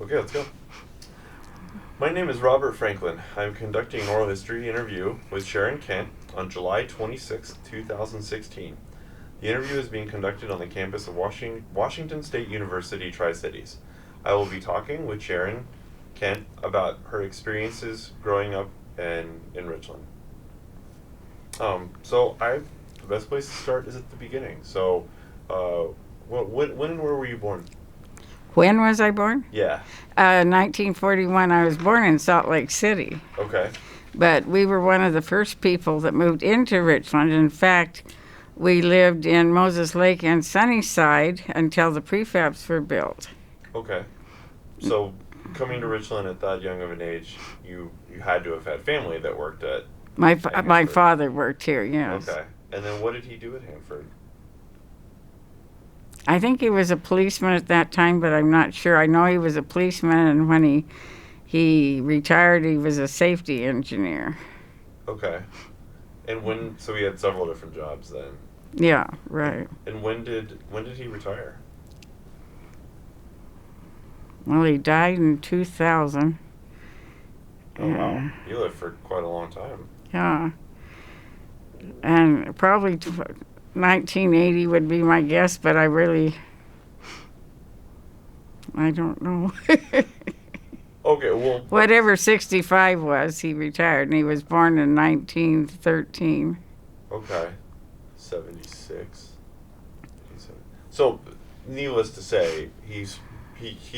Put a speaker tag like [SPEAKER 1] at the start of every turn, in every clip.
[SPEAKER 1] Okay, let's go. My name is Robert Franklin. I'm conducting an oral history interview with Sharon Kent on July 26, 2016. The interview is being conducted on the campus of Washington State University, Tri-Cities. I will be talking with Sharon Kent about her experiences growing up in Richland. The best place to start is at the beginning. So, when and where were you born?
[SPEAKER 2] When was I born?
[SPEAKER 1] Yeah.
[SPEAKER 2] 1941. I was born in Salt Lake City.
[SPEAKER 1] Okay.
[SPEAKER 2] But we were one of the first people that moved into Richland. In fact, we lived in Moses Lake and Sunnyside until the prefabs were built.
[SPEAKER 1] Okay. So, coming to Richland at that young of an age, you had to have had family that worked at
[SPEAKER 2] My
[SPEAKER 1] Hanford.
[SPEAKER 2] father worked here, yes.
[SPEAKER 1] Okay. And then what did he do at Hanford?
[SPEAKER 2] I think he was a policeman at that time, but I'm not sure. I know he was a policeman, and when he retired, he was a safety engineer.
[SPEAKER 1] Okay. And so he had several different jobs then.
[SPEAKER 2] Yeah, right.
[SPEAKER 1] And when did he retire?
[SPEAKER 2] Well, he died in 2000.
[SPEAKER 1] Oh, wow. He lived for quite a long time.
[SPEAKER 2] Yeah. And probably 1980 would be my guess, but I don't know.
[SPEAKER 1] Okay, well...
[SPEAKER 2] Whatever 65 was, he retired, and he was born in 1913.
[SPEAKER 1] Okay. 76. So, needless to say, he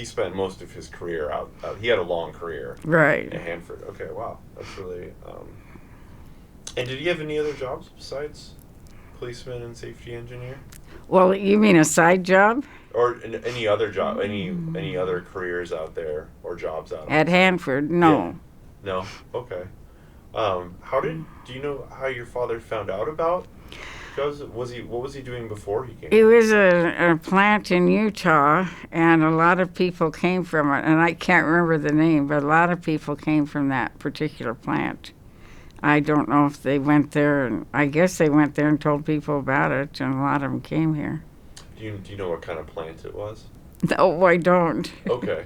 [SPEAKER 1] spent most of his career out. He had a long career.
[SPEAKER 2] Right.
[SPEAKER 1] At Hanford. Okay, wow. That's really... And did he have any other jobs besides policeman and safety engineer?
[SPEAKER 2] Well, you mean a side job?
[SPEAKER 1] Or any other job, any other careers out there or jobs out there?
[SPEAKER 2] At Hanford, no.
[SPEAKER 1] Yeah. No? Okay. Do you know how your father found out about jobs? What was he doing before he came?
[SPEAKER 2] It was a plant in Utah, and a lot of people came from it, and I can't remember the name, but a lot of people came from that particular plant. I don't know if they went there, and I guess they went there and told people about it, and a lot of them came here.
[SPEAKER 1] Do you know what kind of plant it was?
[SPEAKER 2] No, I don't.
[SPEAKER 1] Okay.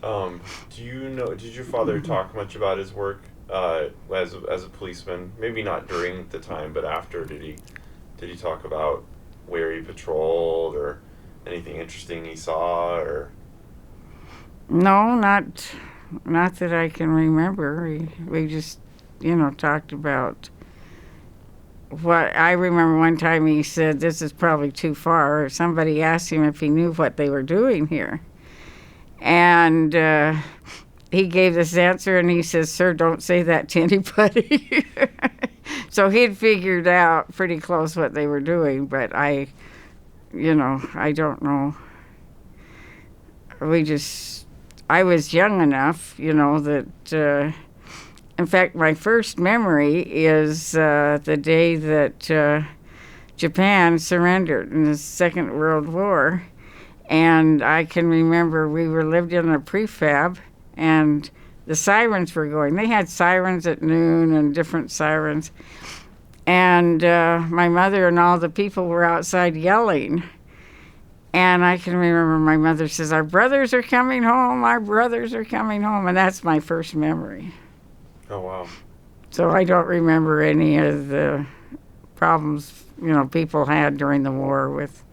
[SPEAKER 1] Do you know? Did your father talk much about his work as a policeman? Maybe not during the time, but after. Did he talk about where he patrolled or anything interesting he saw or?
[SPEAKER 2] No, not that I can remember. We just, talked about what I remember. One time he said, "This is probably too far." Somebody asked him if he knew what they were doing here, and he gave this answer, and he says, "Sir, don't say that to anybody." So he'd figured out pretty close what they were doing, but I don't know. I was young enough, that, in fact, my first memory is the day that Japan surrendered in the Second World War. And I can remember we lived in a prefab, and the sirens were going. They had sirens at noon and different sirens. And my mother and all the people were outside yelling. And I can remember my mother says, "Our brothers are coming home, our brothers are coming home." And that's my first memory.
[SPEAKER 1] Oh, wow.
[SPEAKER 2] So I don't remember any of the problems, people had during the war with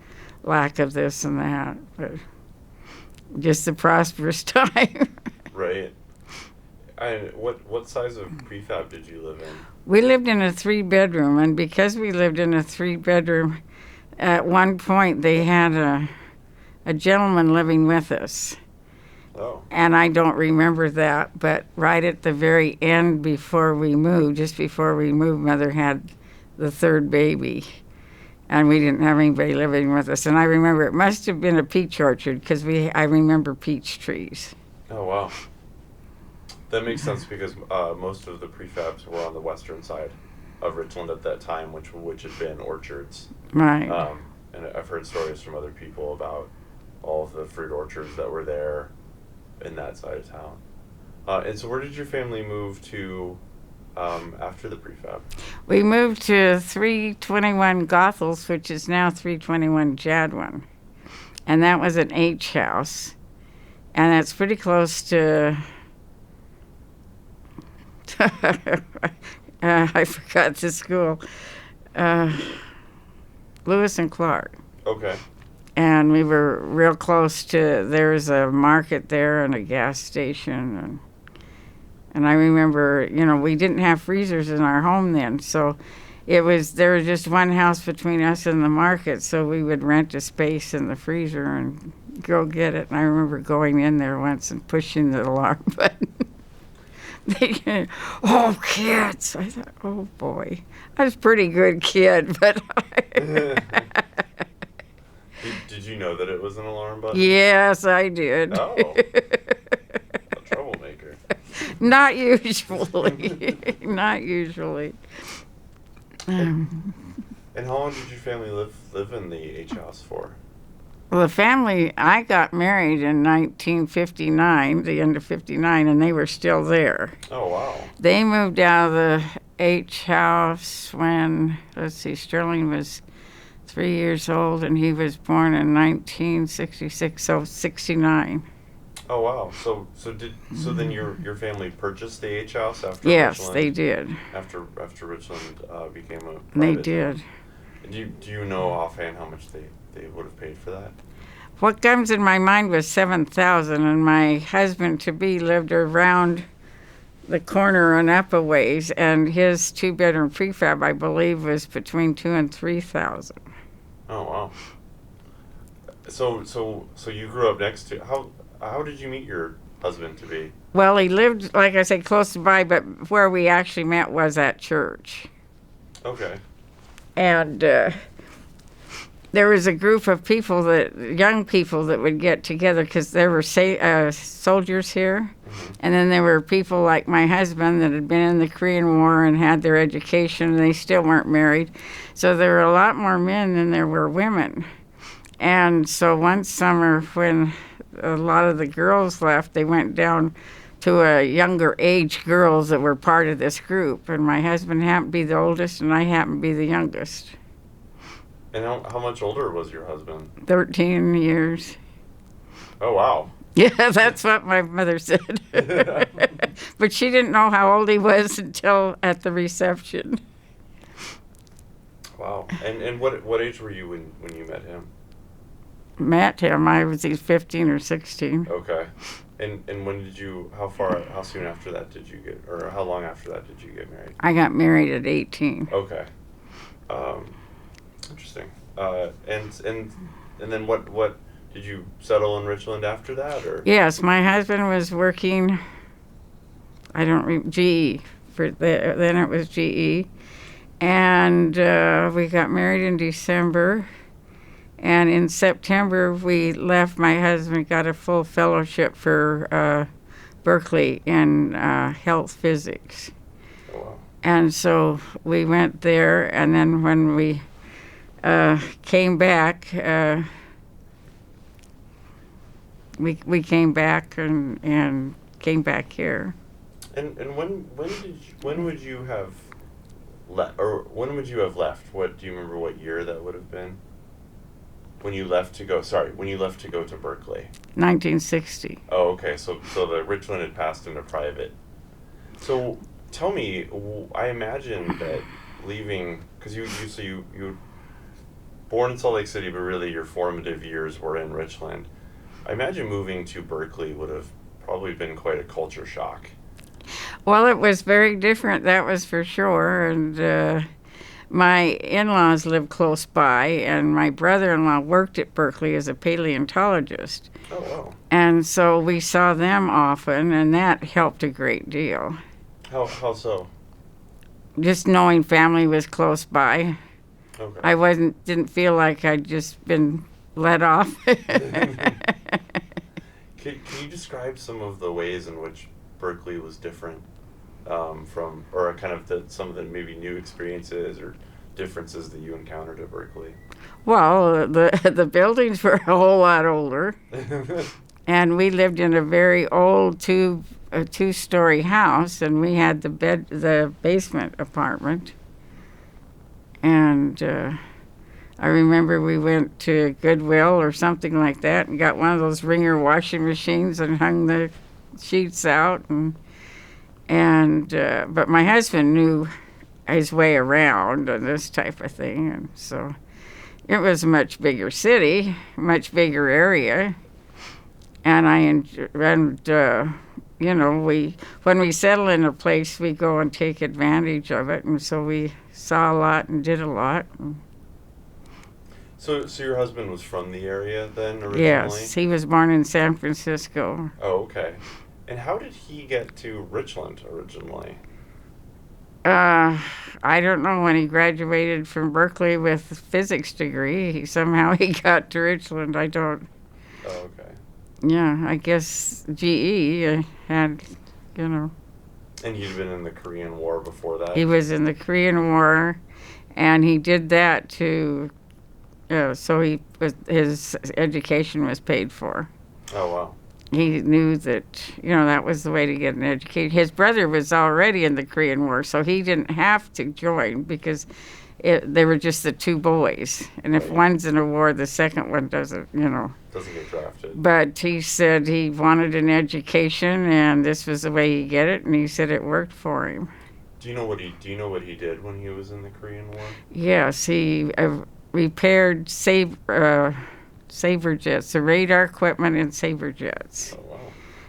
[SPEAKER 2] lack of this and that, but just the prosperous time.
[SPEAKER 1] Right. And what size of prefab did you live in?
[SPEAKER 2] We lived in a 3-bedroom, and because we lived in a 3-bedroom, at one point they had a gentleman living with us.
[SPEAKER 1] Oh.
[SPEAKER 2] And I don't remember that, but right at the very end before we moved, just before we moved, Mother had the 3rd baby, and we didn't have anybody living with us. And I remember it must have been a peach orchard, because I remember peach trees.
[SPEAKER 1] Oh, wow. That makes sense because most of the prefabs were on the western side of Richland at that time, which had been orchards.
[SPEAKER 2] Right.
[SPEAKER 1] And I've heard stories from other people about all of the fruit orchards that were there in that side of town. And so where did your family move to after the prefab?
[SPEAKER 2] We moved to 321 Goethals, which is now 321 Jadwin. And that was an H house. and it's pretty close to. I forgot the school. Lewis and Clark.
[SPEAKER 1] Okay.
[SPEAKER 2] And we were real close to. There's a market there and a gas station, and I remember, we didn't have freezers in our home then, so there was just one house between us and the market, so we would rent a space in the freezer and go get it. And I remember going in there once and pushing the alarm button. Oh, kids! I thought, oh boy, I was a pretty good kid, but.
[SPEAKER 1] Did you know that it was an alarm button?
[SPEAKER 2] Yes, I did.
[SPEAKER 1] Oh. A troublemaker.
[SPEAKER 2] Not usually. Not usually.
[SPEAKER 1] And how long did your family live in the H house for?
[SPEAKER 2] Well, the family, I got married in 1959, the end of 59, and they were still there.
[SPEAKER 1] Oh, wow.
[SPEAKER 2] They moved out of the H house when, Sterling was 3 years old, and he was born in 1966, so 69.
[SPEAKER 1] Oh, wow. So then your family purchased the H house after
[SPEAKER 2] Yes,
[SPEAKER 1] Richland?
[SPEAKER 2] they did.
[SPEAKER 1] After Richland became a private
[SPEAKER 2] They did.
[SPEAKER 1] town? Do you know offhand how much they would have paid for that?
[SPEAKER 2] What comes in my mind was $7,000, and my husband-to-be lived around the corner and up a ways, and his two-bedroom prefab, I believe, was between $2,000 and $3,000.
[SPEAKER 1] Oh, wow. So you grew up next to how did you meet your husband-to-be?
[SPEAKER 2] Well, he lived, like I said, close by, but where we actually met was at church.
[SPEAKER 1] Okay.
[SPEAKER 2] And there was a group of young people that would get together because there were soldiers here. Mm-hmm. And then there were people like my husband that had been in the Korean War and had their education, and they still weren't married. So there were a lot more men than there were women. And so one summer when a lot of the girls left, they went down to a younger age girls that were part of this group. And my husband happened to be the oldest, and I happened to be the youngest.
[SPEAKER 1] And how much older was your husband?
[SPEAKER 2] 13 years.
[SPEAKER 1] Oh, wow.
[SPEAKER 2] Yeah, that's what my mother said. But she didn't know how old he was until at the reception.
[SPEAKER 1] Wow. And what age were you when you met him?
[SPEAKER 2] Met him, I was 15 or 16.
[SPEAKER 1] Okay. And when did you, how soon after that did you or how long after that did you get married?
[SPEAKER 2] I got married at 18.
[SPEAKER 1] Okay. Interesting. And then what did you settle in Richland after that, or?
[SPEAKER 2] Yes, my husband was working, GE, then it was GE. And we got married in December. And in September, we left. My husband got a full fellowship for Berkeley in health physics.
[SPEAKER 1] Oh, wow.
[SPEAKER 2] And so we went there, and then when we came back, we came back and came back here.
[SPEAKER 1] And when would you have left? What do you remember? What year that would have been? When you left to go to Berkeley.
[SPEAKER 2] 1960.
[SPEAKER 1] Oh, okay. So the Richland had passed into private. So tell me, I imagine that leaving, because you were born in Salt Lake City, but really your formative years were in Richland. I imagine moving to Berkeley would have probably been quite a culture shock.
[SPEAKER 2] Well, it was very different, that was for sure. And my in-laws lived close by, and my brother-in-law worked at Berkeley as a paleontologist.
[SPEAKER 1] Oh, wow.
[SPEAKER 2] And so we saw them often, and that helped a great deal.
[SPEAKER 1] How so?
[SPEAKER 2] Just knowing family was close by.
[SPEAKER 1] Okay.
[SPEAKER 2] I didn't feel like I'd just been let off.
[SPEAKER 1] Can you describe some of the ways in which Berkeley was different from, or kind of some of the maybe new experiences or differences that you encountered at Berkeley?
[SPEAKER 2] Well, the buildings were a whole lot older, and we lived in a very old two-story house, and we had the basement apartment, and I remember we went to Goodwill or something like that and got one of those Ringer washing machines and hung the sheets out. But my husband knew his way around and this type of thing. And so it was a much bigger city, much bigger area. And when we settle in a place, we go and take advantage of it. And so we saw a lot and did a lot.
[SPEAKER 1] So your husband was from the area then originally?
[SPEAKER 2] Yes, he was born in San Francisco.
[SPEAKER 1] Oh, okay. And how did he get to Richland originally?
[SPEAKER 2] I don't know. When he graduated from Berkeley with a physics degree, somehow he got to Richland. I don't.
[SPEAKER 1] Oh, okay.
[SPEAKER 2] Yeah, I guess GE had,
[SPEAKER 1] And he'd been in the Korean War before that?
[SPEAKER 2] He was in the Korean War, and he did that to, so his education was paid for.
[SPEAKER 1] Oh, wow.
[SPEAKER 2] He knew that, that was the way to get an education. His brother was already in the Korean War, so he didn't have to join because they were just the two boys. And if one's in a war, the second one doesn't,
[SPEAKER 1] Doesn't get drafted.
[SPEAKER 2] But he said he wanted an education, and this was the way he get it, and he said it worked for him.
[SPEAKER 1] Do you know what he did when he was in the Korean War?
[SPEAKER 2] Yes, he repaired Saber jets, the radar equipment in Saber jets.
[SPEAKER 1] Oh, wow.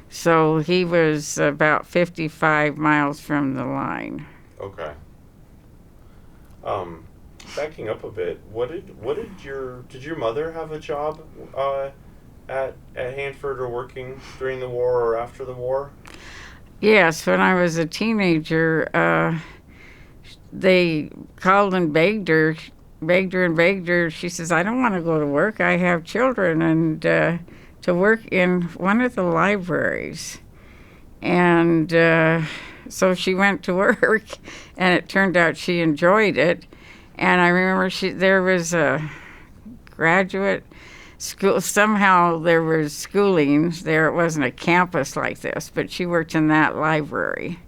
[SPEAKER 2] So he was about 55 miles from the line.
[SPEAKER 1] Okay. Backing up a bit, did your mother have a job at Hanford or working during the war or after the war?
[SPEAKER 2] Yes, when I was a teenager, they called and begged her. She says, I don't want to go to work. I have children, and to work in one of the libraries. And so she went to work, and it turned out she enjoyed it. And I remember there was a graduate school. Somehow there was schooling there. It wasn't a campus like this, but she worked in that library.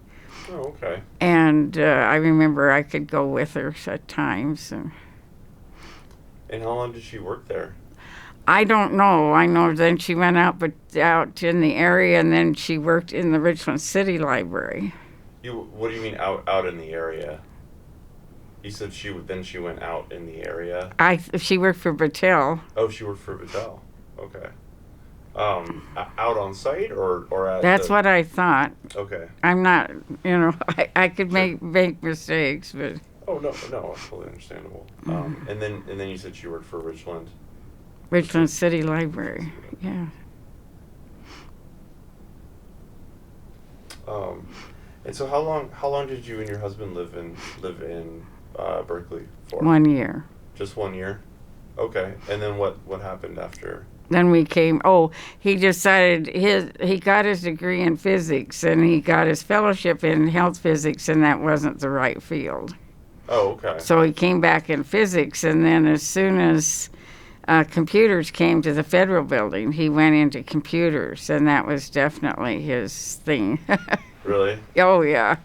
[SPEAKER 1] Oh, okay.
[SPEAKER 2] And I remember I could go with her at times.
[SPEAKER 1] And how long did she work there?
[SPEAKER 2] I don't know. I know then she went out in the area, and then she worked in the Richland City Library.
[SPEAKER 1] What do you mean out in the area? You said she went out in the area.
[SPEAKER 2] She worked for Battelle.
[SPEAKER 1] Oh, she worked for Battelle. Okay. Out on site or at.
[SPEAKER 2] That's what I thought.
[SPEAKER 1] Okay.
[SPEAKER 2] I'm not. I could make mistakes, but.
[SPEAKER 1] Oh no, totally understandable. And then you said she worked for Richland.
[SPEAKER 2] Richland City Library. Yeah.
[SPEAKER 1] And so how long did you and your husband live in Berkeley for?
[SPEAKER 2] 1 year.
[SPEAKER 1] Just 1 year? Okay. And then what happened after?
[SPEAKER 2] Then we came. He decided he got his degree in physics, and he got his fellowship in health physics, and that wasn't the right field.
[SPEAKER 1] Oh, okay.
[SPEAKER 2] So he came back in physics, and then as soon as computers came to the Federal Building, he went into computers, and that was definitely his thing.
[SPEAKER 1] Really?
[SPEAKER 2] Oh, yeah.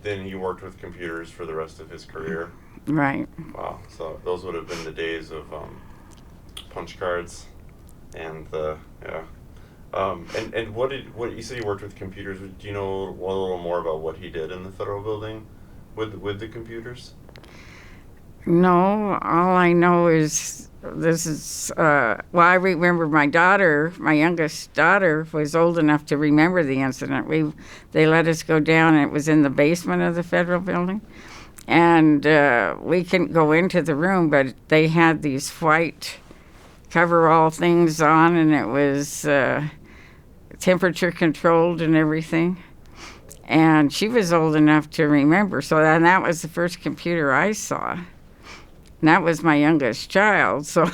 [SPEAKER 1] Then he worked with computers for the rest of his career?
[SPEAKER 2] Right.
[SPEAKER 1] Wow. So those would have been the days of punch cards and and what you said he worked with computers. Do you know a little more about what he did in the Federal Building with the computers?
[SPEAKER 2] No, all I know is this is, I remember my youngest daughter was old enough to remember the incident. They let us go down, and it was in the basement of the Federal Building. And we couldn't go into the room, but they had these white coverall things on, and it was temperature controlled and everything. And she was old enough to remember. So then that was the first computer I saw. And that was my youngest child. So,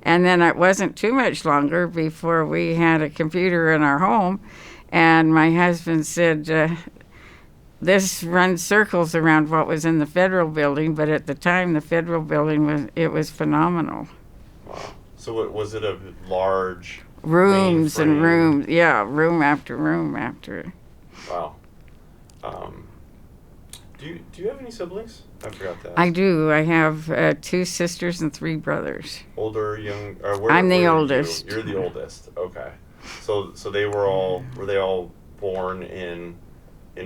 [SPEAKER 2] and then it wasn't too much longer before we had a computer in our home. And my husband said, this runs circles around what was in the Federal Building, but at the time the Federal Building was phenomenal.
[SPEAKER 1] Wow. So was it a large
[SPEAKER 2] rooms
[SPEAKER 1] mainframe?
[SPEAKER 2] And rooms, yeah, room after room after.
[SPEAKER 1] Wow. Do you have any siblings? I forgot that.
[SPEAKER 2] I do. I have 2 sisters and 3 brothers.
[SPEAKER 1] Older, young,
[SPEAKER 2] I'm the
[SPEAKER 1] where are
[SPEAKER 2] oldest.
[SPEAKER 1] you? You're the oldest. Okay. So they were they all born in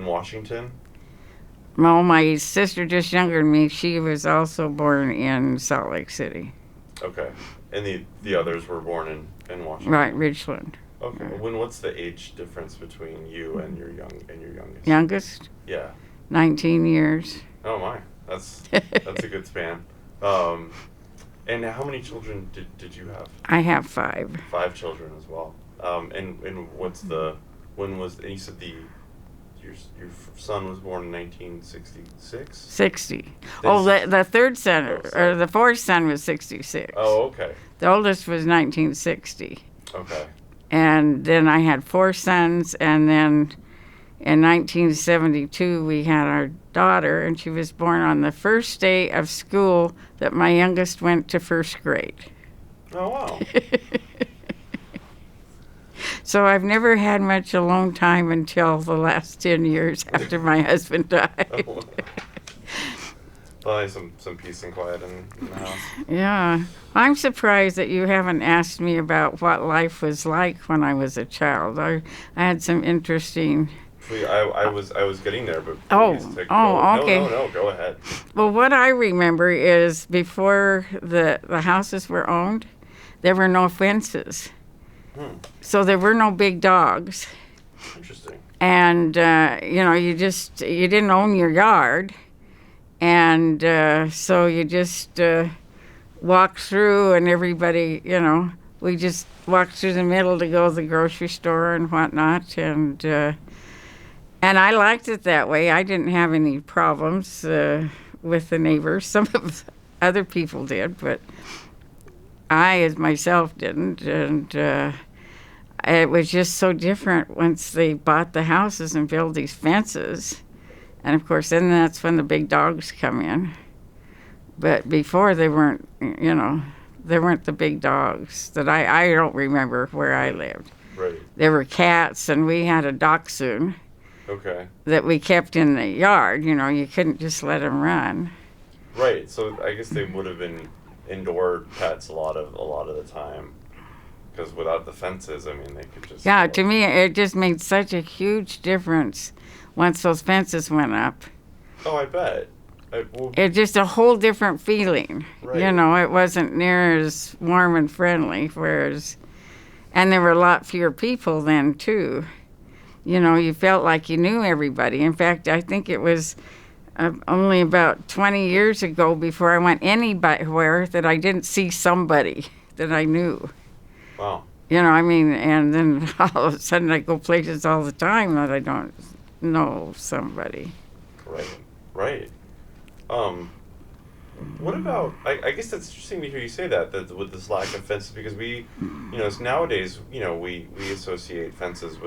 [SPEAKER 1] Washington?
[SPEAKER 2] Well, my sister, just younger than me, she was also born in Salt Lake City.
[SPEAKER 1] Okay. And the others were born in Washington.
[SPEAKER 2] Right, Richland.
[SPEAKER 1] Okay. What's the age difference between you and your youngest?
[SPEAKER 2] Youngest?
[SPEAKER 1] Yeah.
[SPEAKER 2] 19 years.
[SPEAKER 1] Oh my. That's a good span. And how many children did you have?
[SPEAKER 2] I have 5.
[SPEAKER 1] 5 children as well. And when was, and you said your son was born in 1966?
[SPEAKER 2] 60. Oh, the third son, or the fourth son was 66.
[SPEAKER 1] Oh, okay.
[SPEAKER 2] The oldest was 1960.
[SPEAKER 1] Okay.
[SPEAKER 2] And then I had 4 sons, and then in 1972 we had our daughter, and she was born on the first day of school that my youngest went to first grade.
[SPEAKER 1] Oh, wow.
[SPEAKER 2] So I've never had much alone time until the last 10 years after my husband died.
[SPEAKER 1] Oh, probably some peace and quiet in the house.
[SPEAKER 2] Yeah. I'm surprised that you haven't asked me about what life was like when I was a child. I had some interesting...
[SPEAKER 1] I was getting there, but
[SPEAKER 2] okay.
[SPEAKER 1] No, go ahead.
[SPEAKER 2] Well, what I remember is before the houses were owned, there were no fences. So there were no big dogs.
[SPEAKER 1] Interesting.
[SPEAKER 2] And, you didn't own your yard. And so you just walked through, and everybody, we just walked through the middle to go to the grocery store and whatnot. And I liked it that way. I didn't have any problems with the neighbors. Some of other people did, but I, as myself, didn't. And it was just so different once they bought the houses and built these fences. And, of course, then that's when the big dogs come in. But before, they weren't, there weren't the big dogs that I don't remember where I lived.
[SPEAKER 1] Right.
[SPEAKER 2] There were cats, and we had a dachshund.
[SPEAKER 1] Okay.
[SPEAKER 2] That we kept in the yard. You couldn't just let them run.
[SPEAKER 1] Right. So I guess they would have been indoor pets a lot of the time, because without the fences, I mean, they could just.
[SPEAKER 2] Yeah, to me, it just made such a huge difference once those fences went up.
[SPEAKER 1] Oh, I bet.
[SPEAKER 2] It's just a whole different feeling.
[SPEAKER 1] Right.
[SPEAKER 2] It wasn't near as warm and friendly, and there were a lot fewer people then, too. You felt like you knew everybody. In fact, I think it was only about 20 years ago before I went anywhere that I didn't see somebody that I knew.
[SPEAKER 1] Wow.
[SPEAKER 2] And then all of a sudden I go places all the time that I don't know somebody.
[SPEAKER 1] Right. What about, I guess that's interesting to hear you say that with this lack of fences, because we, nowadays, we associate fences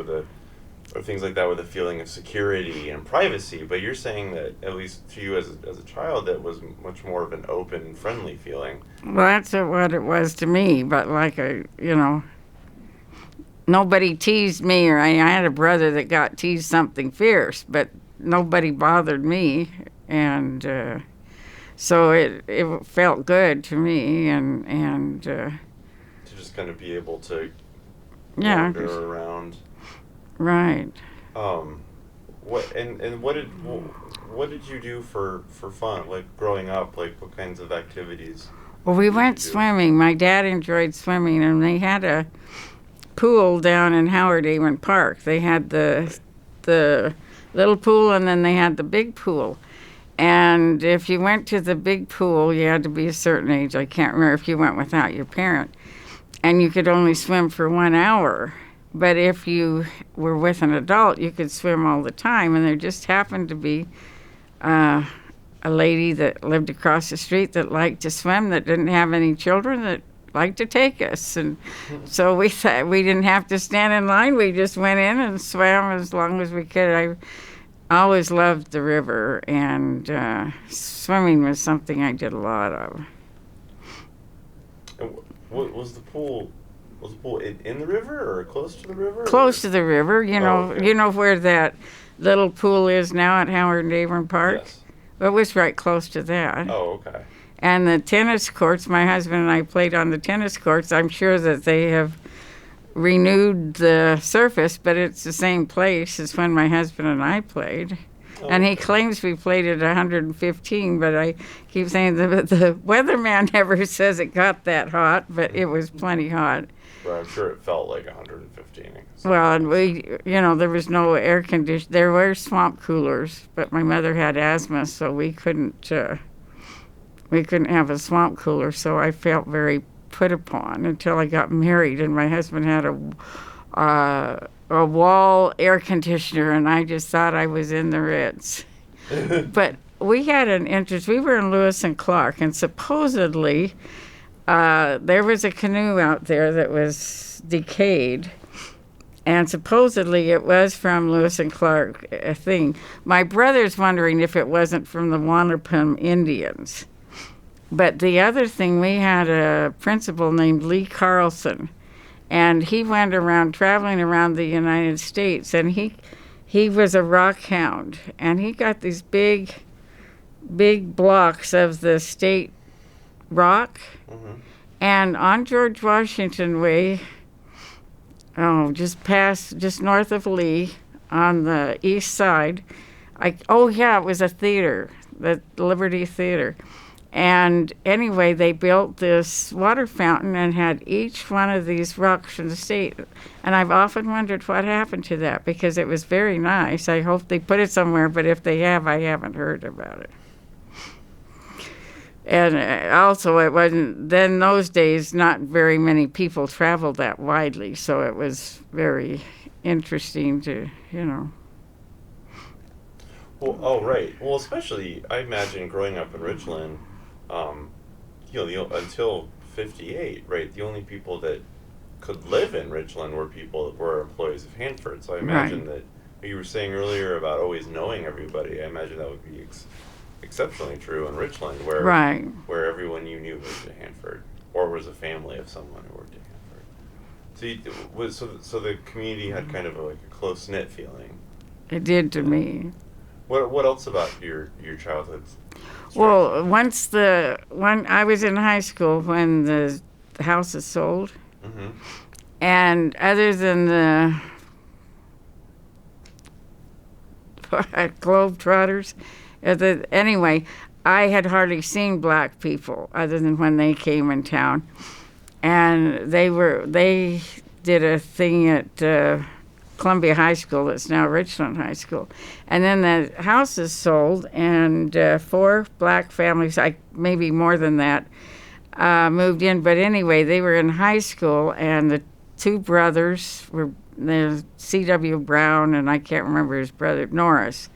[SPEAKER 1] or things like that with a feeling of security and privacy, but you're saying that, at least to you as a child, that was much more of an open, friendly feeling.
[SPEAKER 2] Well, that's what it was to me, but nobody teased me, or I had a brother that got teased something fierce, but nobody bothered me, and so it felt good to me, and
[SPEAKER 1] to just kind of be able to wander around.
[SPEAKER 2] Right.
[SPEAKER 1] What did you do for fun, like growing up? Like, what kinds of activities?
[SPEAKER 2] Well, we went swimming. My dad enjoyed swimming, and they had a pool down in Howard Avon Park. They had the little pool, and then they had the big pool. And if you went to the big pool, you had to be a certain age. I can't remember if you went without your parent. And you could only swim for 1 hour. But if you were with an adult, you could swim all the time. And there just happened to be a lady that lived across the street that liked to swim, that didn't have any children, that liked to take us. And so we thought we didn't have to stand in line. We just went in and swam as long as we could. I always loved the river, and swimming was something I did a lot of.
[SPEAKER 1] And what was the pool Was the pool in the river or close to the river?
[SPEAKER 2] Close to the river, you know.
[SPEAKER 1] okay.
[SPEAKER 2] You know where that little pool is now at Howard and Avon Park?
[SPEAKER 1] Yes.
[SPEAKER 2] Well, it was right close to that.
[SPEAKER 1] Oh, okay.
[SPEAKER 2] And the tennis courts, my husband and I played on the tennis courts. I'm sure that they have renewed the surface, but it's the same place as when my husband and I played.
[SPEAKER 1] Oh,
[SPEAKER 2] And he
[SPEAKER 1] okay.
[SPEAKER 2] claims we played at 115, but I keep saying the weatherman never says it got that hot, but it was plenty hot.
[SPEAKER 1] But I'm sure it felt like 115.
[SPEAKER 2] Well, and there was no air condition. There were swamp coolers, but my mother had asthma, so we couldn't have a swamp cooler. So I felt very put upon until I got married, and my husband had a wall air conditioner, and I just thought I was in the Ritz. But we had an interest. We were in Lewis and Clark, and supposedly there was a canoe out there that was decayed, and supposedly it was from Lewis and Clark thing. My brother's wondering if it wasn't from the Wanapum Indians. But the other thing, we had a principal named Lee Carlson, and he went around traveling around the United States, and he was a rock hound, and he got these big blocks of the state rock.
[SPEAKER 1] Mm-hmm.
[SPEAKER 2] And on George Washington Way, just north of Lee, on the east side, it was a theater, the Liberty Theater. And anyway, they built this water fountain and had each one of these rocks from the state. And I've often wondered what happened to that, because it was very nice. I hope they put it somewhere, but if they have, I haven't heard about it. And also, it wasn't, then those days, not very many people traveled that widely, so it was very interesting to.
[SPEAKER 1] Well, oh, right. Well, especially, I imagine growing up in Richland, until 58, right, the only people that could live in Richland were people that were employees of Hanford. So I imagine that what you were saying earlier about always knowing everybody, I imagine that would be exceptionally true in Richland, where everyone you knew worked at Hanford, or was a family of someone who worked at Hanford. So the community had kind of a close-knit feeling.
[SPEAKER 2] It did to me.
[SPEAKER 1] What else about your childhood?
[SPEAKER 2] Well, when I was in high school when the house is sold,
[SPEAKER 1] Mm-hmm.
[SPEAKER 2] and other than the Globetrotters, anyway, I had hardly seen black people other than when they came in town, and they did a thing at Columbia High School that's now Richland High School. And then the house is sold, and 4 black families, maybe more than that, moved in. But anyway, they were in high school, and the 2 brothers were C.W. Brown, and I can't remember his brother, Norris.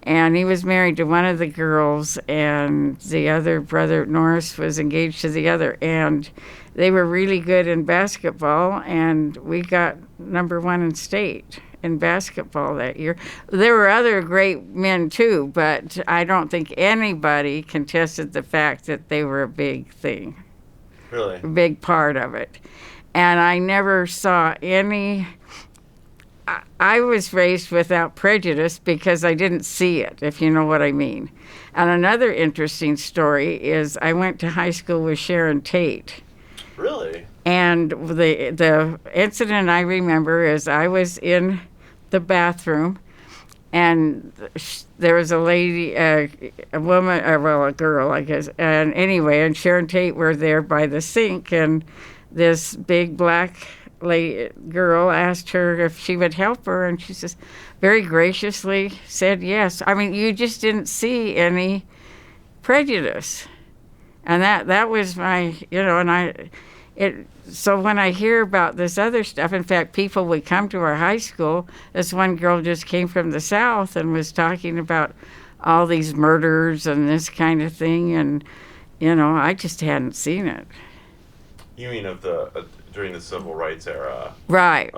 [SPEAKER 2] And he was married to one of the girls, and the other brother, Norris, was engaged to the other. And they were really good in basketball, and we got number 1 in state in basketball that year. There were other great men, too, but I don't think anybody contested the fact that they were a big thing.
[SPEAKER 1] Really?
[SPEAKER 2] A big part of it. And I never saw any... I was raised without prejudice because I didn't see it, if you know what I mean. And another interesting story is I went to high school with Sharon Tate.
[SPEAKER 1] Really? And
[SPEAKER 2] the incident I remember is I was in the bathroom, and there was a lady, a woman, a girl, I guess. And anyway, and Sharon Tate were there by the sink, and this big black girl asked her if she would help her, and she says, very graciously said yes. I mean, you just didn't see any prejudice, and that was my, so when I hear about this other stuff, in fact, people would come to our high school. This one girl just came from the South and was talking about all these murders and this kind of thing, and I just hadn't seen it.
[SPEAKER 1] You mean of during the civil rights era?
[SPEAKER 2] Right.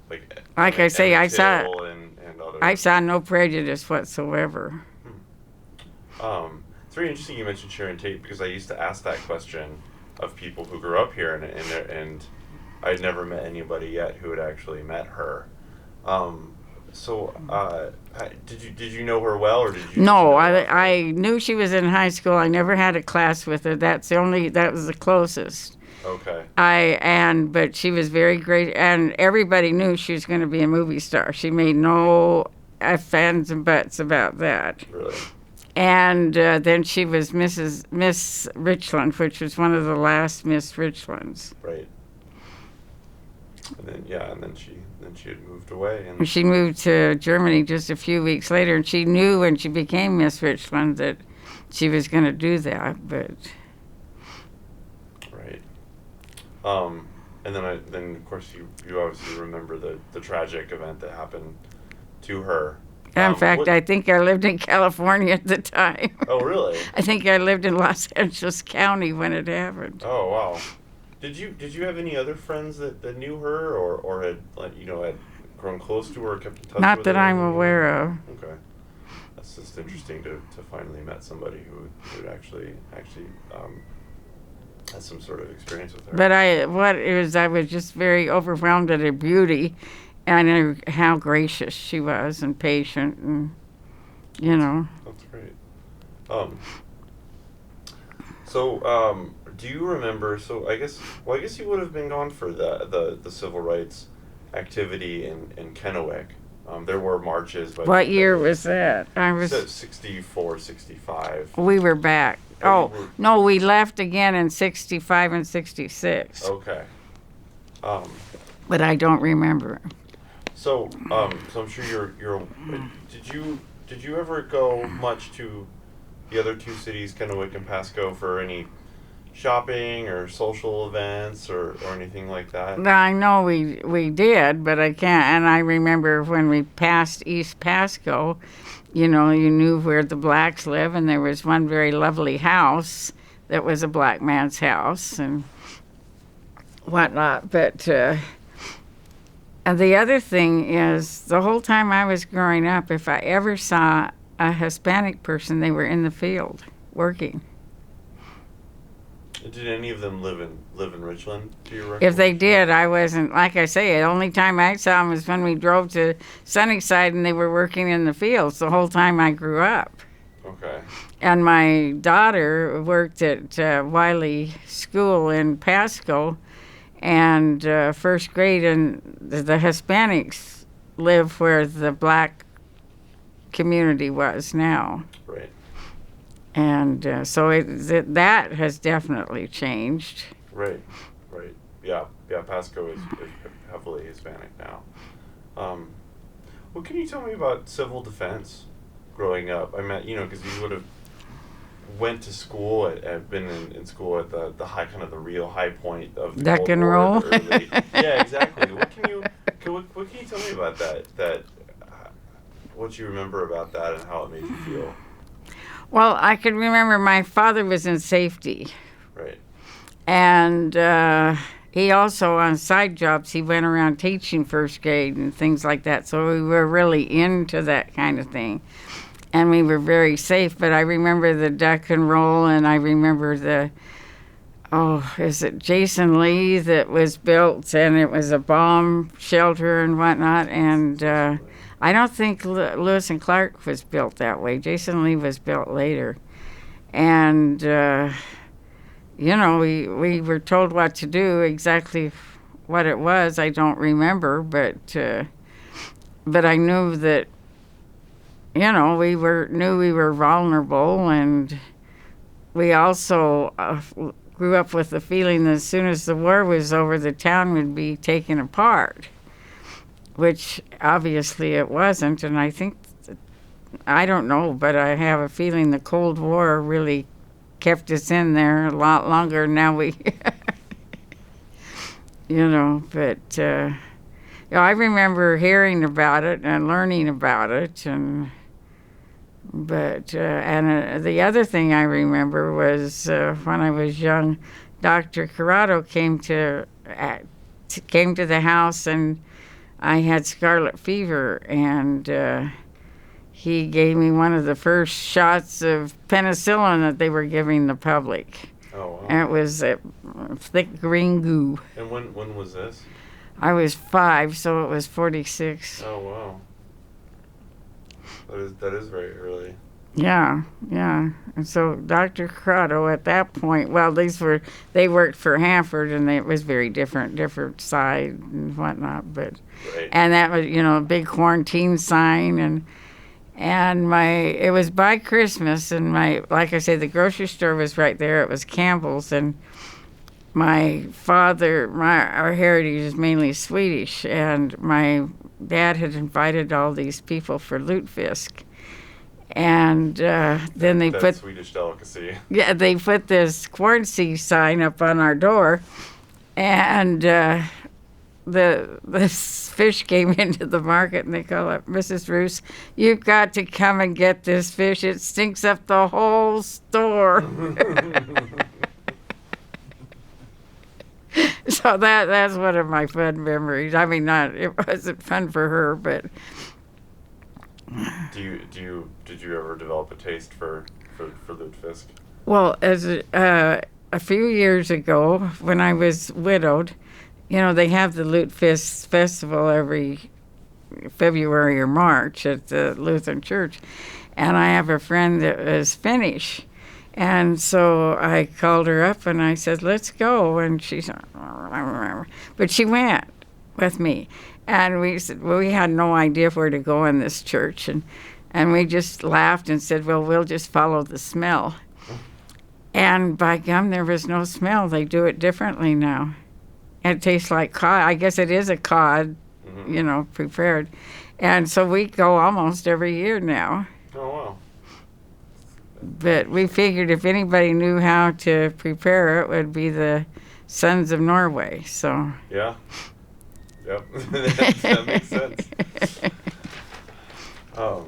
[SPEAKER 1] Like
[SPEAKER 2] I say, I saw
[SPEAKER 1] and other.
[SPEAKER 2] I saw no prejudice whatsoever.
[SPEAKER 1] It's very interesting you mentioned Sharon Tate, because I used to ask that question of people who grew up here, and I'd never met anybody yet who had actually met her. Did you know her well, or did you?
[SPEAKER 2] No,
[SPEAKER 1] Just know her?
[SPEAKER 2] I knew she was in high school. I never had a class with her. That was the closest.
[SPEAKER 1] Okay.
[SPEAKER 2] But she was very great, and everybody knew she was going to be a movie star. She made no ifs, ands, and buts about that.
[SPEAKER 1] Really.
[SPEAKER 2] And then she was Miss Richland, which was one of the last Miss Richlands.
[SPEAKER 1] Right. And then she had moved away, and
[SPEAKER 2] She moved to Germany just a few weeks later, and she knew when she became Miss Richland that she was going to do that. But
[SPEAKER 1] right. And then of course you obviously remember the tragic event that happened to her.
[SPEAKER 2] in fact, I think I lived in California at the time.
[SPEAKER 1] Oh, really?
[SPEAKER 2] I think I lived in Los Angeles County when it happened.
[SPEAKER 1] Oh, wow. Did you have any other friends that knew her, or had had grown close to her, or kept in touch
[SPEAKER 2] Not
[SPEAKER 1] with
[SPEAKER 2] that
[SPEAKER 1] her?
[SPEAKER 2] I'm aware of.
[SPEAKER 1] Okay, that's just interesting to finally met somebody who had actually had some sort of experience with her.
[SPEAKER 2] But I was just very overwhelmed at her beauty, and how gracious she was and patient, and
[SPEAKER 1] That's great. Do you remember? So I guess you would have been gone for the civil rights activity in Kennewick. There were marches. But
[SPEAKER 2] What year was that? I was.
[SPEAKER 1] 64, 65.
[SPEAKER 2] We were back.
[SPEAKER 1] Oh,
[SPEAKER 2] Oh, no, we left again in 65 and 66.
[SPEAKER 1] Okay.
[SPEAKER 2] But I don't remember.
[SPEAKER 1] So I'm sure you're. Did you ever go much to the other two cities, Kennewick and Pasco, for any shopping or social events or anything like that?
[SPEAKER 2] I know we did, but I can't. And I remember when we passed East Pasco, you knew where the blacks live, and there was one very lovely house that was a black man's house and whatnot. But and the other thing is, the whole time I was growing up, if I ever saw a Hispanic person, they were in the field working.
[SPEAKER 1] Did any of them live in Richland? Do you reckon?
[SPEAKER 2] If they did, I wasn't. Like I say, the only time I saw them was when we drove to Sunnyside and they were working in the fields the whole time I grew up.
[SPEAKER 1] Okay.
[SPEAKER 2] And my daughter worked at Wiley School in Pasco, and first grade, and the Hispanics live where the black community was now.
[SPEAKER 1] Right.
[SPEAKER 2] And that has definitely changed.
[SPEAKER 1] Right. Yeah. Pasco is heavily Hispanic now. Well, can you tell me about civil defense growing up? I mean, because you would have went to school, have been in school at the high, kind of the real high point of the
[SPEAKER 2] Duck
[SPEAKER 1] Cold
[SPEAKER 2] and
[SPEAKER 1] War,
[SPEAKER 2] roll.
[SPEAKER 1] Yeah, exactly. What can you tell me about that? What you remember about that and how it made you feel?
[SPEAKER 2] Well, I can remember my father was in safety.
[SPEAKER 1] Right.
[SPEAKER 2] And he also, on side jobs, he went around teaching first grade and things like that. So we were really into that kind of thing. And we were very safe. But I remember the duck and roll, and I remember is it Jason Lee that was built, and it was a bomb shelter and whatnot. And I don't think Lewis and Clark was built that way. Jason Lee was built later. And, we were told what to do, exactly what it was. I don't remember, but I knew that, we knew we were vulnerable, and we also grew up with the feeling that as soon as the war was over, the town would be taken apart. Which obviously it wasn't, and I think, I don't know, but I have a feeling the Cold War really kept us in there a lot longer. Now we, I remember hearing about it and learning about it, and the other thing I remember was when I was young, Dr. Corrado came to the house, and I had scarlet fever, and he gave me one of the first shots of penicillin that they were giving the public.
[SPEAKER 1] Oh, wow.
[SPEAKER 2] And it was thick green goo.
[SPEAKER 1] And when was this?
[SPEAKER 2] I was 5, so it was 46.
[SPEAKER 1] Oh, wow. That is very early.
[SPEAKER 2] Yeah, yeah. And so Dr. Crotto at that point, well, they worked for Hanford, and it was very different side and whatnot. But
[SPEAKER 1] Right.
[SPEAKER 2] and that was, a big quarantine sign, and it was by Christmas, and like I say, the grocery store was right there. It was Campbell's, and my father, our heritage is mainly Swedish, and my dad had invited all these people for lutefisk. And then they put
[SPEAKER 1] Swedish delicacy.
[SPEAKER 2] Yeah, they put this quarantine sign up on our door, and this fish came into the market, and they call up, Mrs. Roos, you've got to come and get this fish. It stinks up the whole store. So that's one of my fun memories. I mean, it wasn't fun for her, but.
[SPEAKER 1] Did you ever develop a taste for lutefisk?
[SPEAKER 2] Well, as a few years ago, when I was widowed, they have the Lutefisk Festival every February or March at the Lutheran Church, and I have a friend that is Finnish, and so I called her up and I said, let's go, and she said, I remember, but she went with me. And we said, well, we had no idea where to go in this church. And we just laughed and said, well, we'll just follow the smell. And by gum, there was no smell. They do it differently now. It tastes like cod. I guess it is a cod, prepared. And so we go almost every year now.
[SPEAKER 1] Oh, wow.
[SPEAKER 2] But we figured if anybody knew how to prepare it, would be the Sons of Norway. So.
[SPEAKER 1] Yeah. Yep, that makes sense. So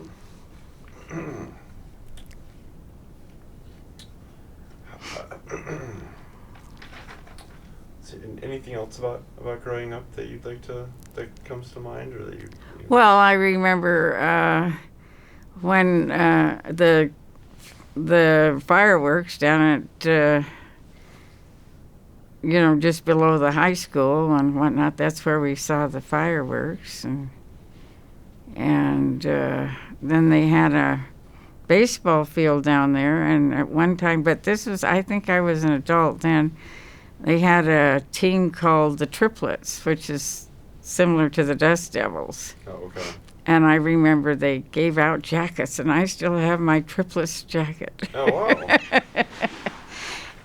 [SPEAKER 1] anything else about growing up that you'd like that comes to mind, or that you
[SPEAKER 2] Well, I remember when the fireworks down at just below the high school and whatnot. That's where we saw the fireworks, and then they had a baseball field down there. And at one time, but I think I was an adult then. They had a team called the Triplets, which is similar to the Dust Devils.
[SPEAKER 1] Oh, okay.
[SPEAKER 2] And I remember they gave out jackets, and I still have my Triplets jacket.
[SPEAKER 1] Oh, wow.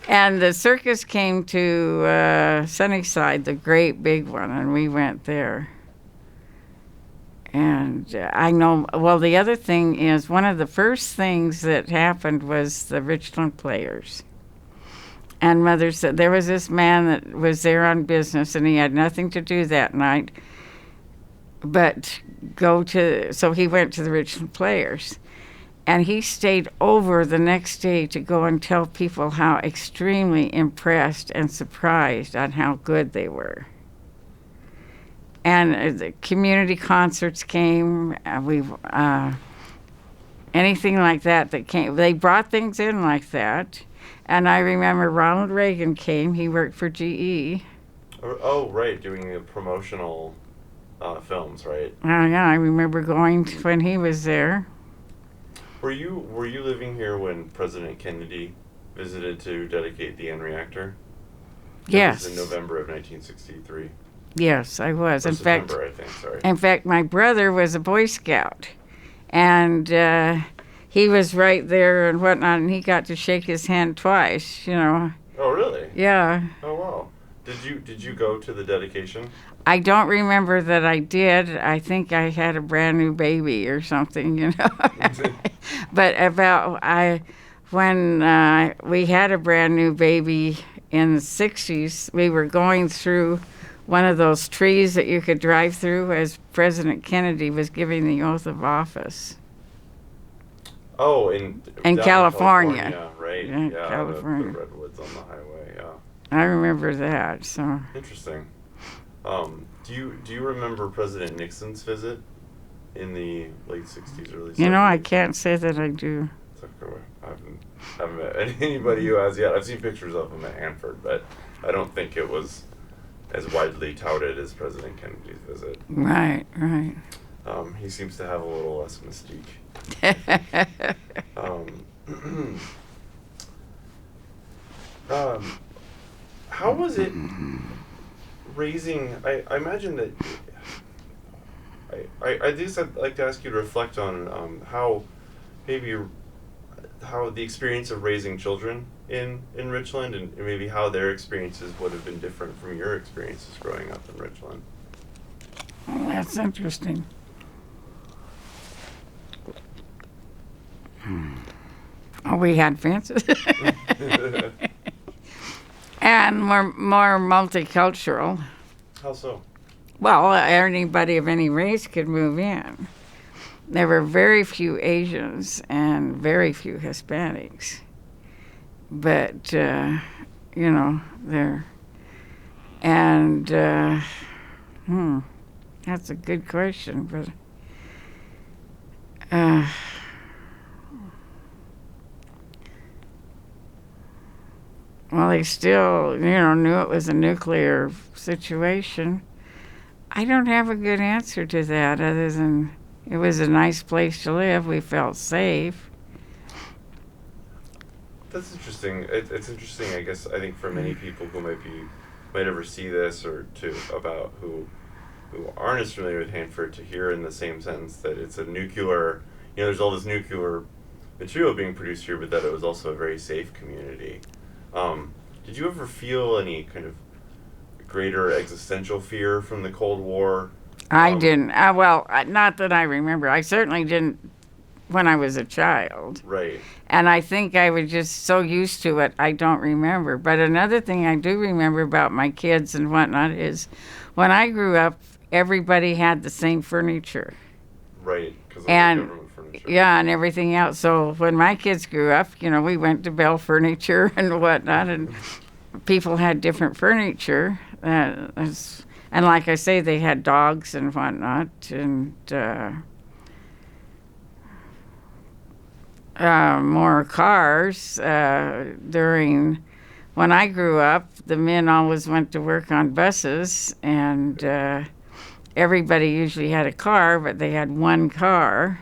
[SPEAKER 2] And the circus came to Sunnyside, the great big one, and we went there. And I know, well, the other thing is, one of the first things that happened was the Richland Players. And Mother said there was this man that was there on business, and he had nothing to do that night but so he went to the Richland Players. And he stayed over the next day to go and tell people how extremely impressed and surprised on how good they were. And the community concerts came. Anything like that came. They brought things in like that. And I remember Ronald Reagan came. He worked for GE.
[SPEAKER 1] Oh, right, doing the promotional films, right?
[SPEAKER 2] Oh, yeah, I remember going when he was there.
[SPEAKER 1] Were you living here when President Kennedy visited to dedicate the N reactor?
[SPEAKER 2] Yes.
[SPEAKER 1] It was in November of 1963.
[SPEAKER 2] Yes, I was.
[SPEAKER 1] Or
[SPEAKER 2] In fact,
[SPEAKER 1] September, I think. Sorry.
[SPEAKER 2] In fact, my brother was a Boy Scout, and he was right there and whatnot, and he got to shake his hand twice.
[SPEAKER 1] Oh, really?
[SPEAKER 2] Yeah.
[SPEAKER 1] Oh, wow. Did you go to the dedication?
[SPEAKER 2] I don't remember that I did. I think I had a brand new baby or something, But when we had a brand new baby in the 60s, we were going through one of those trees that you could drive through as President Kennedy was giving the oath of office.
[SPEAKER 1] Oh,
[SPEAKER 2] in California.
[SPEAKER 1] Right?
[SPEAKER 2] Yeah,
[SPEAKER 1] Yeah,
[SPEAKER 2] California.
[SPEAKER 1] The redwoods on the highway. Yeah.
[SPEAKER 2] I remember that. So.
[SPEAKER 1] Interesting. Do you remember President Nixon's visit in the late 60s, early 70s?
[SPEAKER 2] I can't say that I do.
[SPEAKER 1] It's I haven't met anybody who has yet. I've seen pictures of him at Hanford, but I don't think it was as widely touted as President Kennedy's visit.
[SPEAKER 2] Right, right.
[SPEAKER 1] He seems to have a little less mystique. How was it raising? I imagine that. I guess I'd like to ask you to reflect on how the experience of raising children in Richland, and maybe how their experiences would have been different from your experiences growing up in Richland.
[SPEAKER 2] Well, that's interesting. Oh, we had fences. And more multicultural.
[SPEAKER 1] How so?
[SPEAKER 2] Well, anybody of any race could move in. There were very few Asians and very few Hispanics. But, there. And, that's a good question, but, well, they still, knew it was a nuclear situation. I don't have a good answer to that other than it was a nice place to live. We felt safe.
[SPEAKER 1] That's interesting. It's interesting, I guess, I think for many people who might ever see this or about who aren't as familiar with Hanford to hear in the same sense that it's a nuclear, there's all this nuclear material being produced here, but that it was also a very safe community. Did you ever feel any kind of greater existential fear from the Cold War?
[SPEAKER 2] I didn't. Not that I remember. I certainly didn't when I was a child.
[SPEAKER 1] Right.
[SPEAKER 2] And I think I was just so used to it, I don't remember. But another thing I do remember about my kids and whatnot is when I grew up, everybody had the same furniture.
[SPEAKER 1] Right, because of the government furniture.
[SPEAKER 2] Yeah, and everything else. So when my kids grew up, we went to Bell Furniture and whatnot, and people had different furniture. And like I say, they had dogs and whatnot, and more cars. When I grew up, the men always went to work on buses, and everybody usually had a car, but they had one car.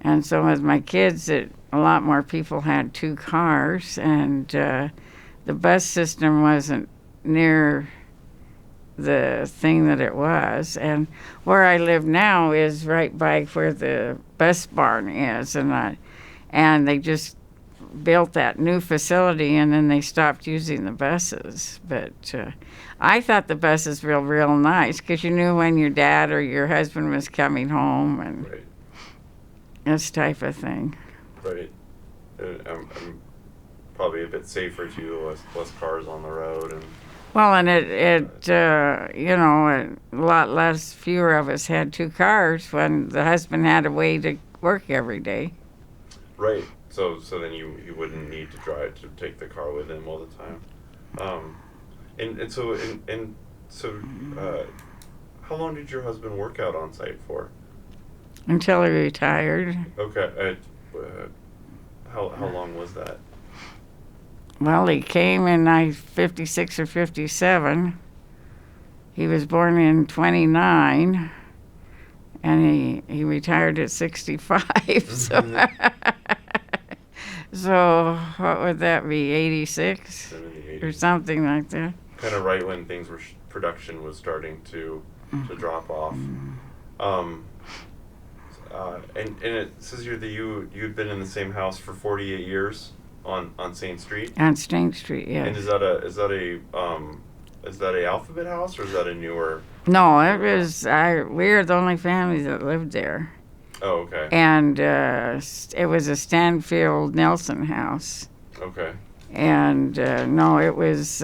[SPEAKER 2] And so with my kids, a lot more people had two cars, and the bus system wasn't near the thing that it was. And where I live now is right by where the bus barn is, and they just built that new facility, and then they stopped using the buses. But I thought the buses were real nice because you knew when your dad or your husband was coming home, and
[SPEAKER 1] right.
[SPEAKER 2] This type of thing.
[SPEAKER 1] Right. I'm probably a bit safer too, less cars on the road. And
[SPEAKER 2] well, and a lot less, fewer of us had two cars when the husband had a way to work every day.
[SPEAKER 1] Right. So then you wouldn't need to take the car with him all the time. So how long did your husband work out on site for?
[SPEAKER 2] Until he retired.
[SPEAKER 1] Okay. How long was that?
[SPEAKER 2] Well, he came in 56 or 57. He was born in 29, and he retired at 65. So, so what would that be, 86? Or something like that.
[SPEAKER 1] Kind of right when production was starting to drop off. And it says here that you'd been in the same house for 48 years on Saint Street.
[SPEAKER 2] On Saint Street, yeah.
[SPEAKER 1] And is that a Alphabet house, or is that a newer?
[SPEAKER 2] No, it was. We're the only family that lived there.
[SPEAKER 1] Oh, okay.
[SPEAKER 2] And it was a Stanfield Nelson house.
[SPEAKER 1] Okay.
[SPEAKER 2] And no, it was.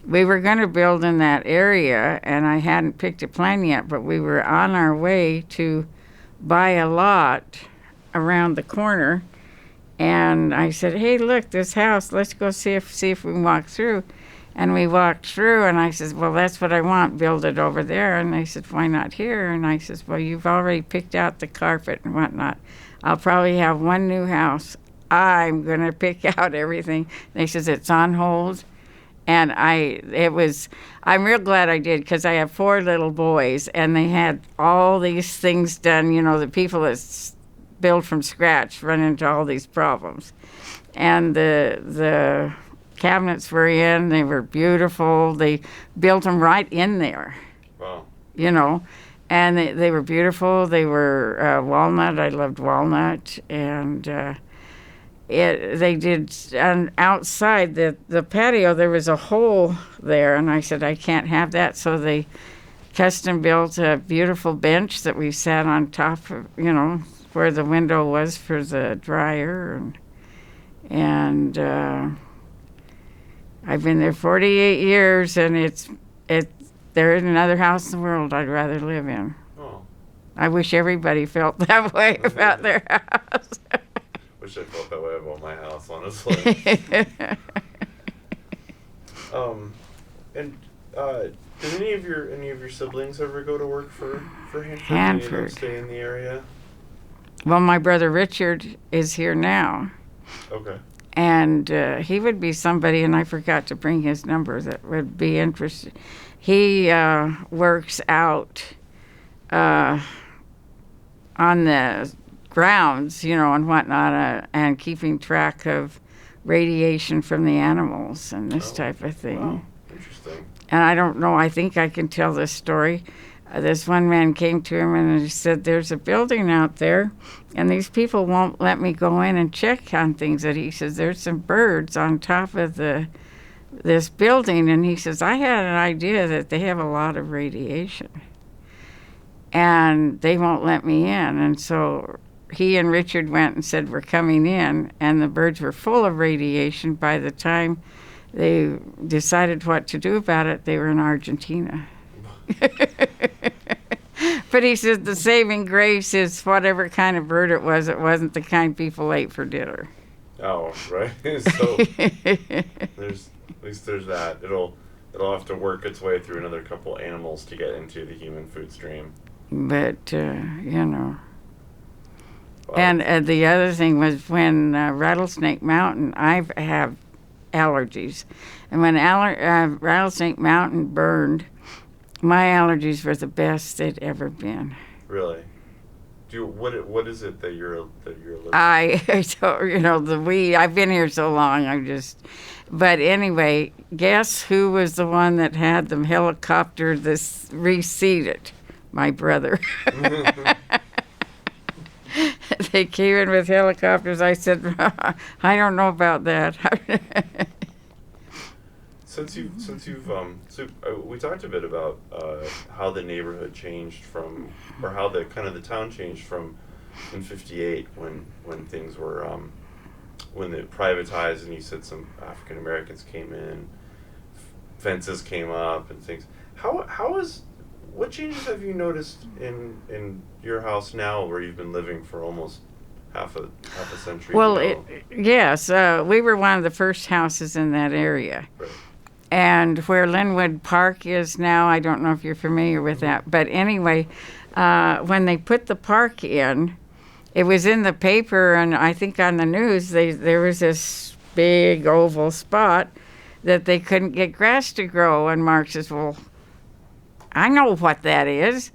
[SPEAKER 2] We were going to build in that area, and I hadn't picked a plan yet, but we were on our way to buy a lot around the corner. And I said, "Hey, look, this house. Let's go see if we can walk through." And we walked through, and I says, well, that's what I want, build it over there. And they said, why not here? And I says, well, you've already picked out the carpet and whatnot. I'll probably have one new house. I'm going to pick out everything. They says, it's on hold. And I'm real glad I did, because I have 4 little boys, and they had all these things done, the people that build from scratch run into all these problems. And the cabinets were in, they were beautiful. They built them right in there.
[SPEAKER 1] Wow.
[SPEAKER 2] And they were beautiful. They were walnut. I loved walnut. And they did, and outside the patio, there was a hole there, and I said, I can't have that. So they custom built a beautiful bench that we sat on top of, where the window was for the dryer. And I've been there 48 years, and there isn't another house in the world I'd rather live in.
[SPEAKER 1] Oh.
[SPEAKER 2] I wish everybody felt that way about their house.
[SPEAKER 1] Wish I felt that way about my house, honestly. Did any of your siblings ever go to work for Hanford?
[SPEAKER 2] Hanford.
[SPEAKER 1] Did any of them stay in the area?
[SPEAKER 2] Well, my brother Richard is here now.
[SPEAKER 1] Okay.
[SPEAKER 2] And he would be somebody, and I forgot to bring his number, that would be interested. He works out on the grounds, and whatnot, and keeping track of radiation from the animals and this type of thing.
[SPEAKER 1] Wow. Interesting.
[SPEAKER 2] And I don't know, I think I can tell this story. This one man came to him and he said, there's a building out there, and these people won't let me go in and check on things. And he says, there's some birds on top of this building. And he says, I had an idea that they have a lot of radiation, and they won't let me in. And so he and Richard went and said, we're coming in, and the birds were full of radiation. By the time they decided what to do about it, they were in Argentina. But he says the saving grace is whatever kind of bird it wasn't the kind people ate for dinner.
[SPEAKER 1] Oh, right. So at least there's that. It'll have to work its way through another couple animals to get into the human food stream.
[SPEAKER 2] But
[SPEAKER 1] Wow.
[SPEAKER 2] And the other thing was when Rattlesnake Mountain, I have allergies, and when Rattlesnake Mountain burned, my allergies were the best they'd ever been.
[SPEAKER 1] Really? What is it that you're allergic?
[SPEAKER 2] The weed. I've been here so long. But anyway, guess who was the one that had the helicopter this reseated? My brother. They came in with helicopters. I said, I don't know about that.
[SPEAKER 1] We talked a bit about how the neighborhood changed or how the town changed from in '58 when things were when they privatized, and you said some African Americans came in, fences came up and things. What changes have you noticed in your house now, where you've been living for almost half a century?
[SPEAKER 2] Well, yes, we were one of the first houses in that area.
[SPEAKER 1] Right.
[SPEAKER 2] And where Linwood Park is now, I don't know if you're familiar with that. But anyway, when they put the park in, it was in the paper, and I think on the news, there was this big oval spot that they couldn't get grass to grow. And Mark says, well, I know what that is.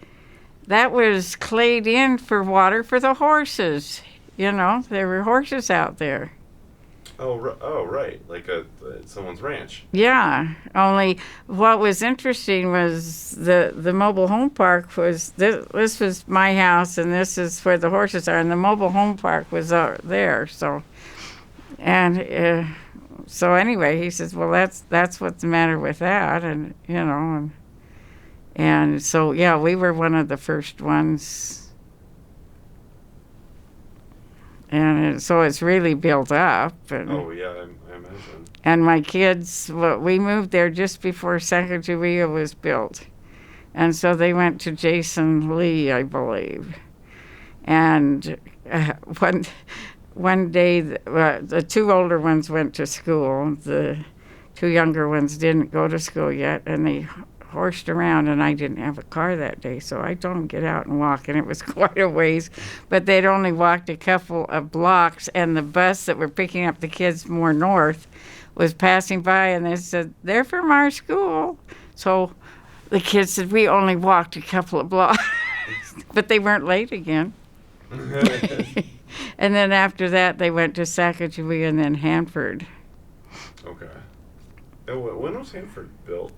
[SPEAKER 2] That was clayed in for water for the horses. There were horses out there.
[SPEAKER 1] Oh, right. Like someone's ranch.
[SPEAKER 2] Yeah. Only what was interesting was the mobile home park was, this was my house, and this is where the horses are, and the mobile home park was there. So, so anyway, he says, well, that's what's the matter with that, and so, yeah, we were one of the first ones. And so it's really built up.
[SPEAKER 1] Oh, yeah, I imagine.
[SPEAKER 2] And my kids, we moved there just before Sacagawea was built. And so they went to Jason Lee, I believe. And one day, the 2 older ones went to school. The two younger ones didn't go to school yet, and they horsed around, and I didn't have a car that day, so I told them get out and walk, and it was quite a ways, but they'd only walked a couple of blocks, and the bus that were picking up the kids more north was passing by, and they said, they're from our school. So the kids said, we only walked a couple of blocks, but they weren't late again. And then after that, they went to Sacagawea and then Hanford.
[SPEAKER 1] Okay. And when was Hanford built?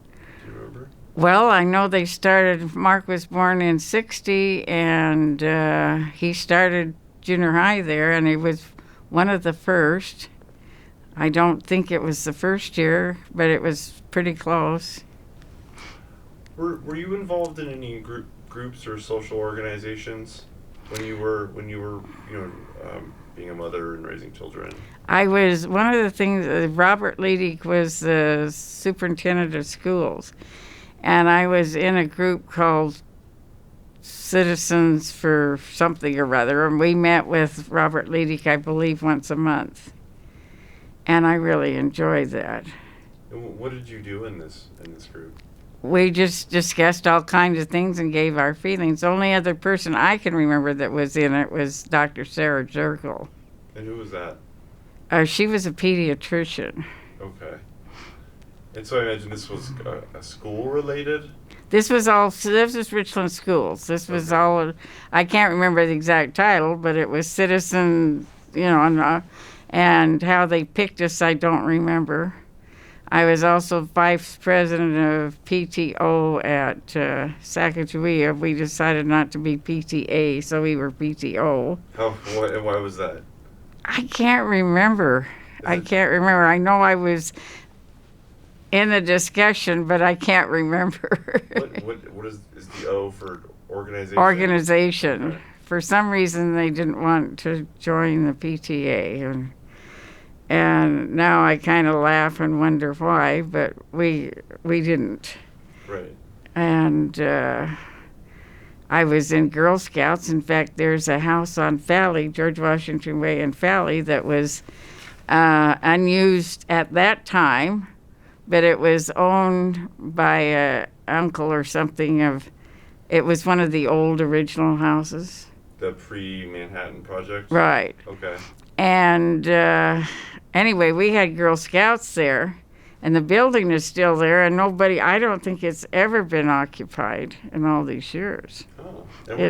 [SPEAKER 1] Do you remember?
[SPEAKER 2] Well, I know they started, Mark was born in 60, and he started junior high there, and he was one of the first. I don't think it was the first year, but it was pretty close.
[SPEAKER 1] Were you involved in any groups or social organizations when you were being a mother and raising children?
[SPEAKER 2] I was, one of the things, Robert Leedick was the superintendent of schools, and I was in a group called Citizens for something or other, and we met with Robert Leedick, I believe, once a month, and I really enjoyed that.
[SPEAKER 1] And what did you do in this group?
[SPEAKER 2] We just discussed all kinds of things and gave our feelings. The only other person I can remember that was in it was Dr. Sarah Jerkel.
[SPEAKER 1] And who was that?
[SPEAKER 2] She was a pediatrician.
[SPEAKER 1] Okay. And so I imagine this was a school-related?
[SPEAKER 2] This was Richland Schools. This was all, I can't remember the exact title, but it was citizen, and how they picked us, I don't remember. I was also vice president of PTO at Sacagawea. We decided not to be PTA, so we were PTO.
[SPEAKER 1] Why was that?
[SPEAKER 2] I can't remember. I know I was in the discussion, but I can't remember.
[SPEAKER 1] What is the O for organization?
[SPEAKER 2] Organization.
[SPEAKER 1] Okay.
[SPEAKER 2] For some reason, they didn't want to join the PTA, and now I kind of laugh and wonder why, but we didn't.
[SPEAKER 1] Right.
[SPEAKER 2] And I was in Girl Scouts. In fact, there's a house on Falley, George Washington Way in Falley, that was unused at that time, but it was owned by an uncle or something it was one of the old original houses.
[SPEAKER 1] The pre-Manhattan project?
[SPEAKER 2] Right.
[SPEAKER 1] Okay.
[SPEAKER 2] And anyway, we had Girl Scouts there, and the building is still there, and I don't think it's ever been occupied in all these years.
[SPEAKER 1] Oh. And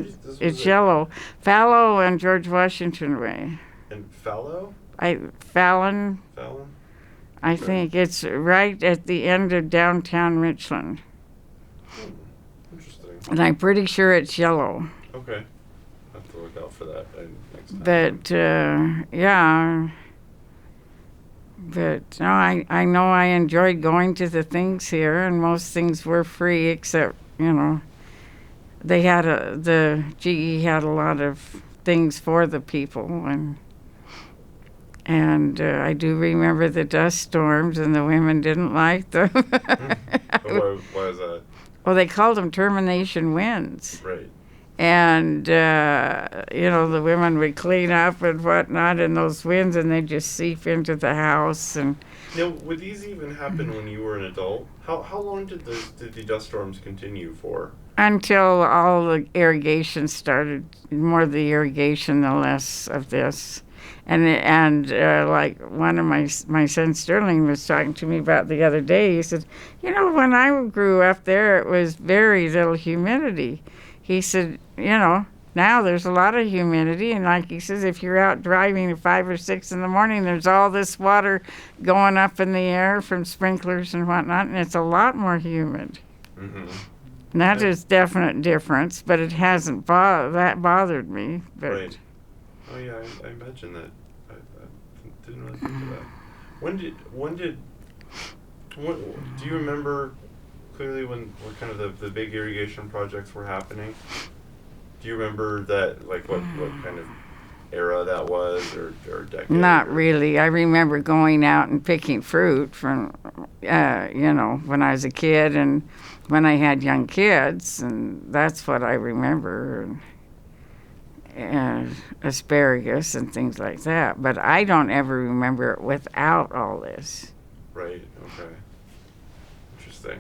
[SPEAKER 2] It's yellow. Fallow and George Washington Way.
[SPEAKER 1] And Fallow?
[SPEAKER 2] Fallon,
[SPEAKER 1] Fallon?
[SPEAKER 2] I think. It's right at the end of downtown Richland.
[SPEAKER 1] Interesting.
[SPEAKER 2] And I'm pretty sure it's yellow.
[SPEAKER 1] Okay. I'll have to look out for that next time.
[SPEAKER 2] But, yeah. But, no, I know I enjoyed going to the things here, and most things were free except, they had the GE had a lot of things for the people, and I do remember the dust storms, and the women didn't like them.
[SPEAKER 1] Why is that?
[SPEAKER 2] Well, they called them termination winds.
[SPEAKER 1] Right.
[SPEAKER 2] And, the women would clean up and whatnot in those winds, and they'd just seep into the house. And
[SPEAKER 1] Now, would these even happen when you were an adult? How long did the dust storms continue for?
[SPEAKER 2] until all the irrigation started, more of the irrigation, the less of this. And like one of my son Sterling was talking to me about the other day, he said, when I grew up there, it was very little humidity. He said, now there's a lot of humidity, and like he says, if you're out driving at 5 or 6 in the morning, there's all this water going up in the air from sprinklers and whatnot, and it's a lot more humid.
[SPEAKER 1] Mm-hmm.
[SPEAKER 2] And that is definite difference, but it hasn't bothered me. But
[SPEAKER 1] Right. Oh yeah, I imagine that. I didn't really think of that. Do you remember clearly when kind of the big irrigation projects were happening? Do you remember that, like what kind of era that was, or decade?
[SPEAKER 2] not really. I remember going out and picking fruit from, when I was a kid and when I had young kids, and that's what I remember. Asparagus and things like that, but I don't ever remember it without all this.
[SPEAKER 1] Right. Okay. Interesting.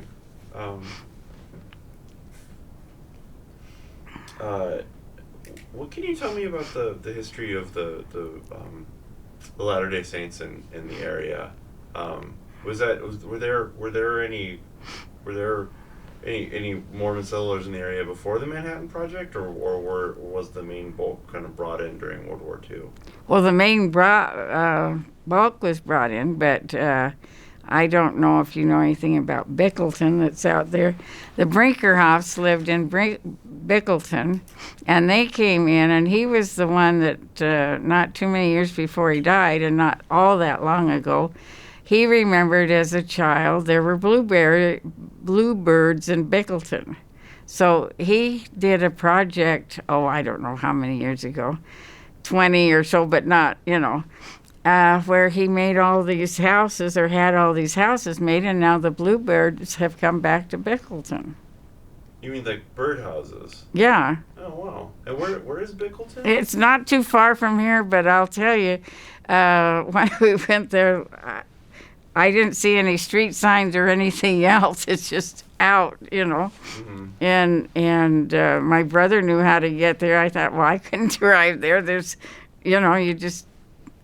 [SPEAKER 1] Um, uh, what can you tell me about the history of the Latter Day Saints in the area? Were there any Mormon settlers in the area before the Manhattan Project, or was the main bulk kind of brought in during World War II?
[SPEAKER 2] Well, the main bulk was brought in, but I don't know if you know anything about Bickleton that's out there. The Brinkerhoffs lived in Bickleton, and they came in, and he was the one that not too many years before he died, and not all that long ago, he remembered as a child there were bluebirds in Bickleton. So he did a project, I don't know how many years ago, 20 or so, but not, where he made all these houses, or had all these houses made, and now the bluebirds have come back to Bickleton.
[SPEAKER 1] You mean like birdhouses?
[SPEAKER 2] Yeah.
[SPEAKER 1] Oh, wow. And where is Bickleton?
[SPEAKER 2] It's not too far from here, but I'll tell you, when we went there, I didn't see any street signs or anything else. It's just out,
[SPEAKER 1] Mm-hmm.
[SPEAKER 2] And my brother knew how to get there. I thought, well, I couldn't drive there. There's,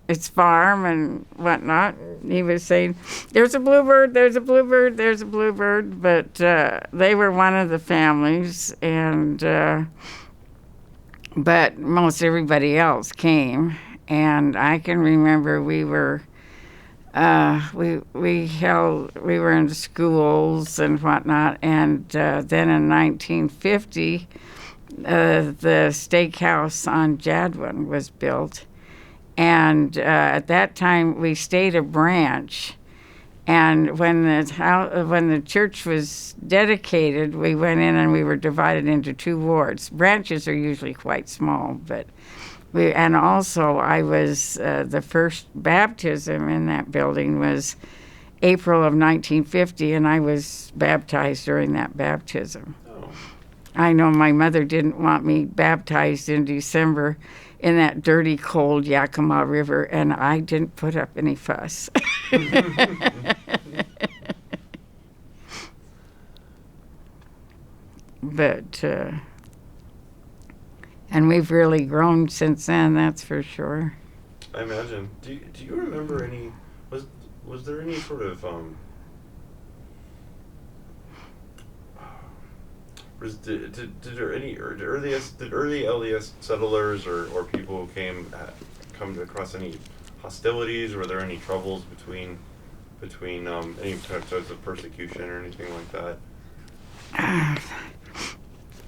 [SPEAKER 2] it's farm and whatnot. He was saying, there's a bluebird, there's a bluebird, there's a bluebird. But they were one of the families, and but most everybody else came. And I can remember we were we were in schools and whatnot, and then in 1950, the steakhouse on Jadwin was built, and at that time we stayed a branch. And when the church was dedicated, we went in and we were divided into 2 wards. Branches are usually quite small, but. And also, I was the first baptism in that building was April of 1950, and I was baptized during that baptism.
[SPEAKER 1] Oh.
[SPEAKER 2] I know my mother didn't want me baptized in December in that dirty, cold Yakima River, and I didn't put up any fuss. But... and we've really grown since then, that's for sure.
[SPEAKER 1] I imagine. Do you remember any? Was there any sort of did early LDS settlers or people who come across any hostilities? Were there any troubles between any types of persecution or anything like that?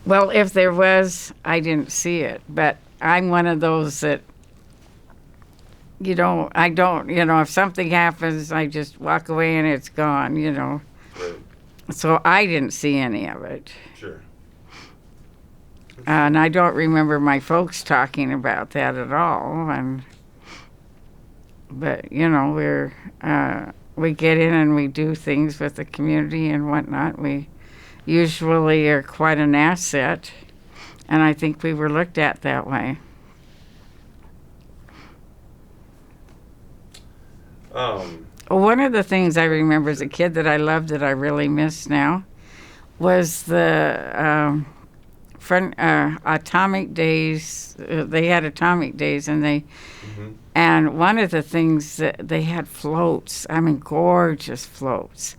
[SPEAKER 2] Well, if there was, I didn't see it. But I'm one of those that, I don't, if something happens, I just walk away and it's gone,
[SPEAKER 1] Right.
[SPEAKER 2] So I didn't see any of it.
[SPEAKER 1] Sure.
[SPEAKER 2] And I don't remember my folks talking about that at all. But, we get in and we do things with the community and whatnot. We usually are quite an asset, and I think we were looked at that way. One of the things I remember as a kid that I loved that I really miss now was the atomic days. They had atomic days, and and one of the things that they had floats. I mean, gorgeous floats.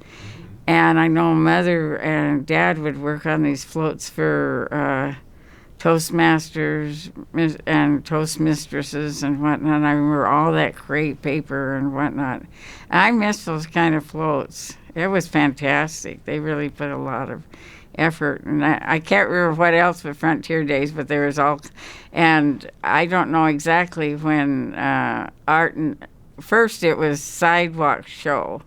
[SPEAKER 2] And I know Mother and Dad would work on these floats for Toastmasters and Toastmistresses and whatnot. I remember all that crepe paper and whatnot. I miss those kind of floats. It was fantastic. They really put a lot of effort. And I can't remember what else with Frontier Days, but there was all... And I don't know exactly when first it was Sidewalk Show.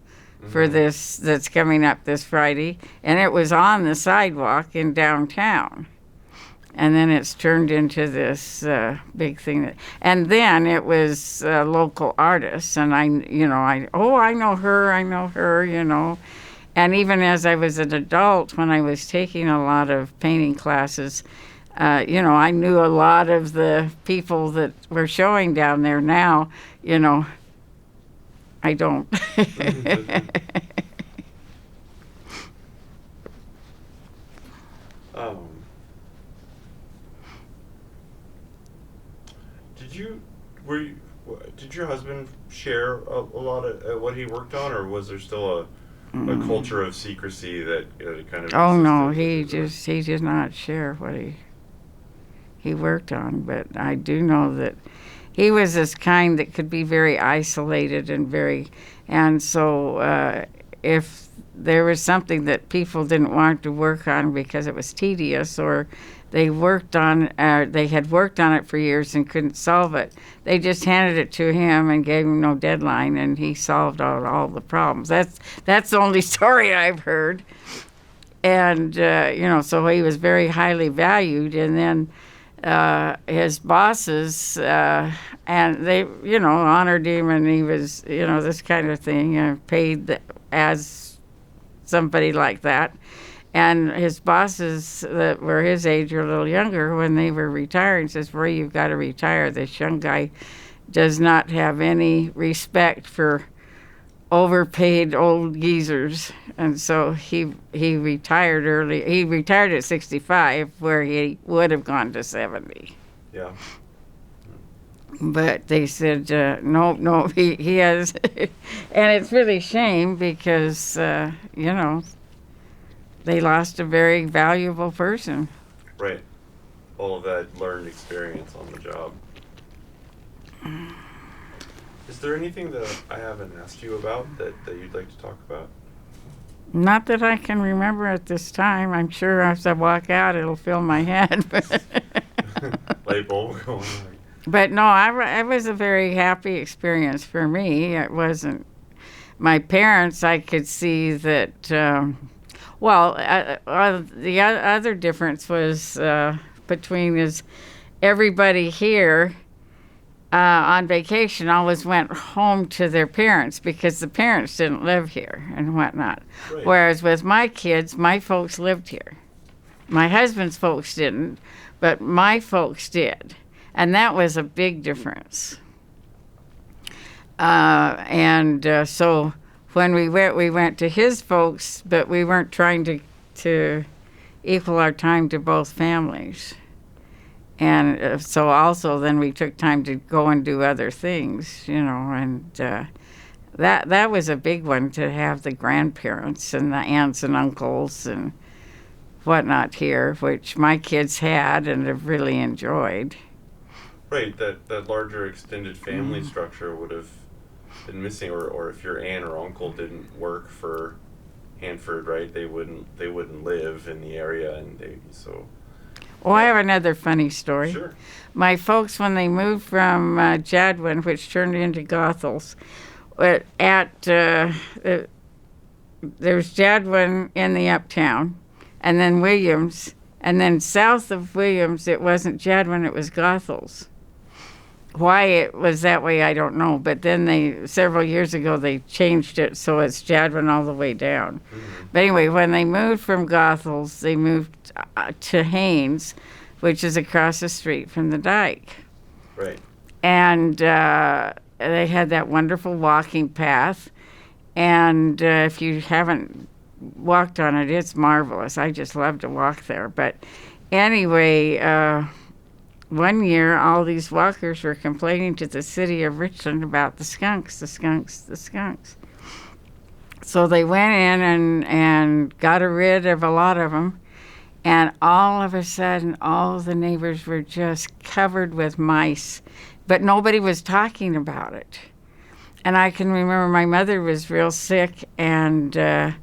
[SPEAKER 2] For this that's coming up this Friday, and it was on the sidewalk in downtown, and then it's turned into this big thing. And then it was local artists, and I know her, and even as I was an adult, when I was taking a lot of painting classes, I knew a lot of the people that were showing down there now, I don't.
[SPEAKER 1] um, did you were you, did your husband share a lot of what he worked on, or was there still a culture of secrecy that kind of
[SPEAKER 2] Oh no,
[SPEAKER 1] existed?
[SPEAKER 2] he did not share what he worked on, but I do know that he was this kind that could be very isolated and so if there was something that people didn't want to work on because it was tedious, or they had worked on it for years and couldn't solve it, they just handed it to him and gave him no deadline, and he solved all the problems. That's the only story I've heard. And so he was very highly valued. And then his bosses, and they, honored him, and he was, this kind of thing, paid as somebody like that. And his bosses that were his age or a little younger, when they were retiring, says, "Roy, you've got to retire. This young guy does not have any respect for overpaid old geezers." And so he retired early. He retired at 65, where he would have gone to 70.
[SPEAKER 1] Yeah.
[SPEAKER 2] But they said, no, he has. And it's really a shame because, they lost a very valuable person.
[SPEAKER 1] Right. All of that learned experience on the job. Is there anything that I haven't asked you about that you'd like to talk about?
[SPEAKER 2] Not that I can remember at this time. I'm sure as I walk out, it'll fill my head.
[SPEAKER 1] Light bulb going on.
[SPEAKER 2] But no, it was a very happy experience for me. It wasn't. My parents, I could see that. The other difference was between everybody here on vacation always went home to their parents because the parents didn't live here and whatnot.
[SPEAKER 1] Right.
[SPEAKER 2] Whereas with my kids, my folks lived here. My husband's folks didn't, but my folks did. And that was a big difference. So when we went to his folks, but we weren't trying to equal our time to both families. And so also then we took time to go and do other things, and that was a big one, to have the grandparents and the aunts and uncles and whatnot here, which my kids had and have really enjoyed.
[SPEAKER 1] Right, that larger extended family structure would have been missing, or if your aunt or uncle didn't work for Hanford, right, they wouldn't live in the area, and
[SPEAKER 2] Well, I have another funny story.
[SPEAKER 1] Sure.
[SPEAKER 2] My folks, when they moved from Jadwin, which turned into Goethals, there's Jadwin in the uptown, and then Williams, and then south of Williams, it wasn't Jadwin, it was Goethals. Why it was that way, I don't know. But then several years ago, they changed it so it's Jadwin all the way down. Mm-hmm. But anyway, when they moved from Goethals, they moved to Haynes, which is across the street from the dike.
[SPEAKER 1] Right.
[SPEAKER 2] And they had that wonderful walking path. And if you haven't walked on it, it's marvelous. I just love to walk there. But anyway, one year, all these walkers were complaining to the city of Richland about the skunks. So they went in and got rid of a lot of them, and all of a sudden, all the neighbors were just covered with mice, but nobody was talking about it. And I can remember my mother was real sick, and the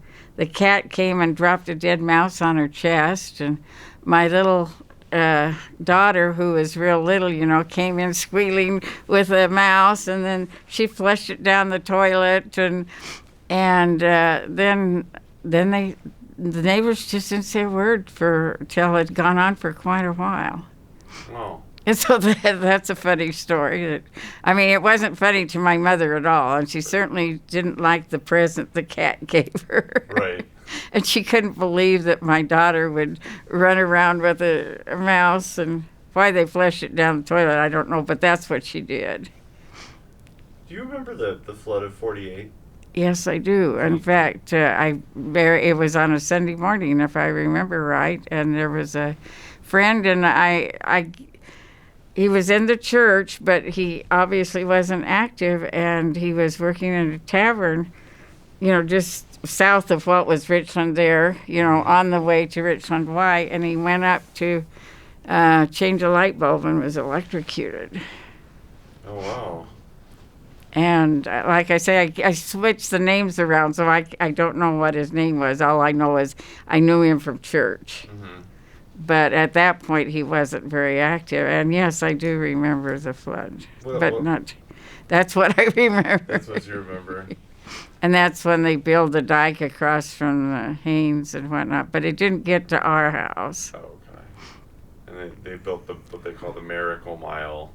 [SPEAKER 2] cat came and dropped a dead mouse on her chest, and my little daughter, who was real little, came in squealing with a mouse, and then she flushed it down the toilet, and then the neighbors just didn't say a word till it had gone on for quite a while.
[SPEAKER 1] Oh.
[SPEAKER 2] And so that's a funny story. It wasn't funny to my mother at all, and she certainly didn't like the present the cat gave her.
[SPEAKER 1] Right.
[SPEAKER 2] And she couldn't believe that my daughter would run around with a mouse, and why they flushed it down the toilet, I don't know, but that's what she did.
[SPEAKER 1] Do you remember the flood of '48?
[SPEAKER 2] Yes, I do. In fact, it was on a Sunday morning, if I remember right, and there was a friend, and he was in the church, but he obviously wasn't active, and he was working in a tavern, just south of what was Richland there, on the way to Richland Y, and he went up to change a light bulb and was electrocuted.
[SPEAKER 1] Oh, wow.
[SPEAKER 2] And like I say, I switched the names around, so I don't know what his name was. All I know is I knew him from church.
[SPEAKER 1] Mm-hmm.
[SPEAKER 2] But at that point, he wasn't very active. And yes, I do remember the flood. That's what I remember.
[SPEAKER 1] That's what you remember.
[SPEAKER 2] And that's when they built the dike across from the Haynes and whatnot. But it didn't get to our house.
[SPEAKER 1] Oh, okay. And they built what they call the Miracle Mile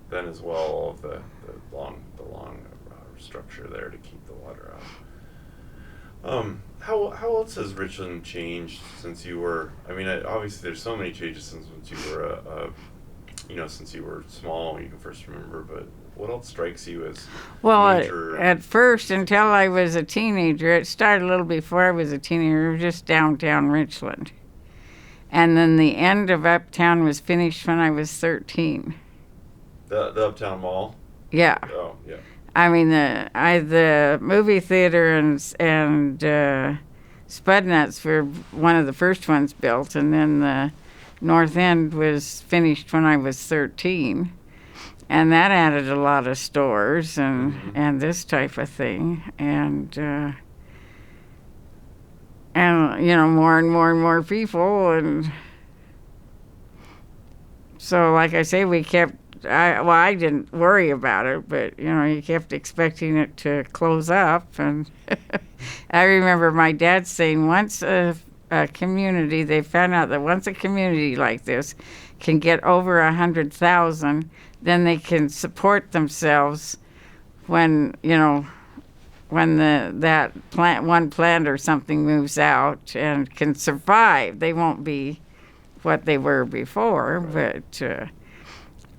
[SPEAKER 1] then as well, all of the long structure there to keep the water out. How else has Richland changed since you were? I mean, obviously there's so many changes since you were since you were small when you can first remember. But what else strikes you as major?
[SPEAKER 2] At first, until I was a teenager, it started a little before I was a teenager, just downtown Richland, and then the end of Uptown was finished when I was 13.
[SPEAKER 1] The Uptown Mall?
[SPEAKER 2] Yeah.
[SPEAKER 1] Oh, yeah.
[SPEAKER 2] I mean, the movie theater and Spudnuts were one of the first ones built, and then the North End was finished when I was 13. And that added a lot of stores and this type of thing. And more and more and more people. And so, like I say, we kept... I didn't worry about it, but, you kept expecting it to close up. And I remember my dad saying once a community, they found out that once a community like this can get over 100,000, then they can support themselves when, that one plant or something moves out and can survive. They won't be what they were before,
[SPEAKER 1] right.
[SPEAKER 2] But...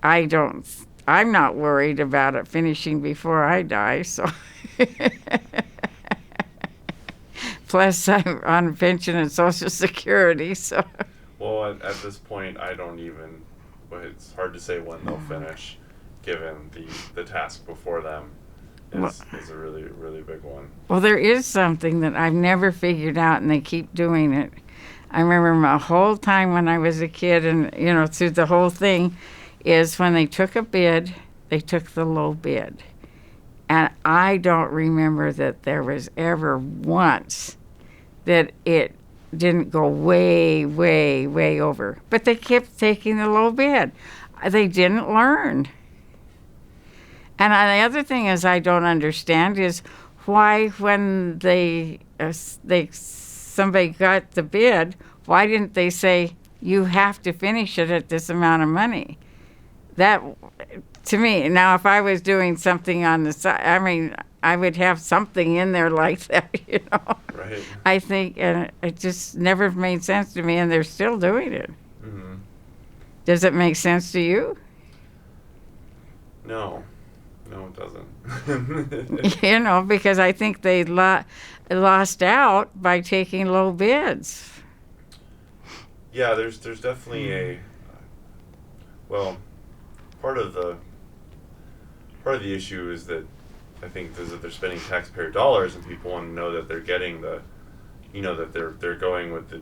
[SPEAKER 2] I'm not worried about it finishing before I die, so. Plus, I'm on pension and Social Security, so.
[SPEAKER 1] Well, at this point, it's hard to say when they'll finish, given the task before them is a really, really big one.
[SPEAKER 2] Well, there is something that I've never figured out, and they keep doing it. I remember my whole time when I was a kid, and, through the whole thing, is when they took a bid, they took the low bid. And I don't remember that there was ever once that it didn't go way, way, way over. But they kept taking the low bid. They didn't learn. And the other thing is I don't understand is why when somebody got the bid, why didn't they say, you have to finish it at this amount of money? That, to me, now if I was doing something on the side, I mean, I would have something in there like that,
[SPEAKER 1] Right.
[SPEAKER 2] I think, and it just never made sense to me, and they're still doing it.
[SPEAKER 1] Mm-hmm.
[SPEAKER 2] Does it make sense to you?
[SPEAKER 1] No, it doesn't.
[SPEAKER 2] Because I think they lost out by taking low bids.
[SPEAKER 1] Yeah, there's definitely part of the issue is that I think is that they're spending taxpayer dollars, and people want to know that they're getting that they're going with the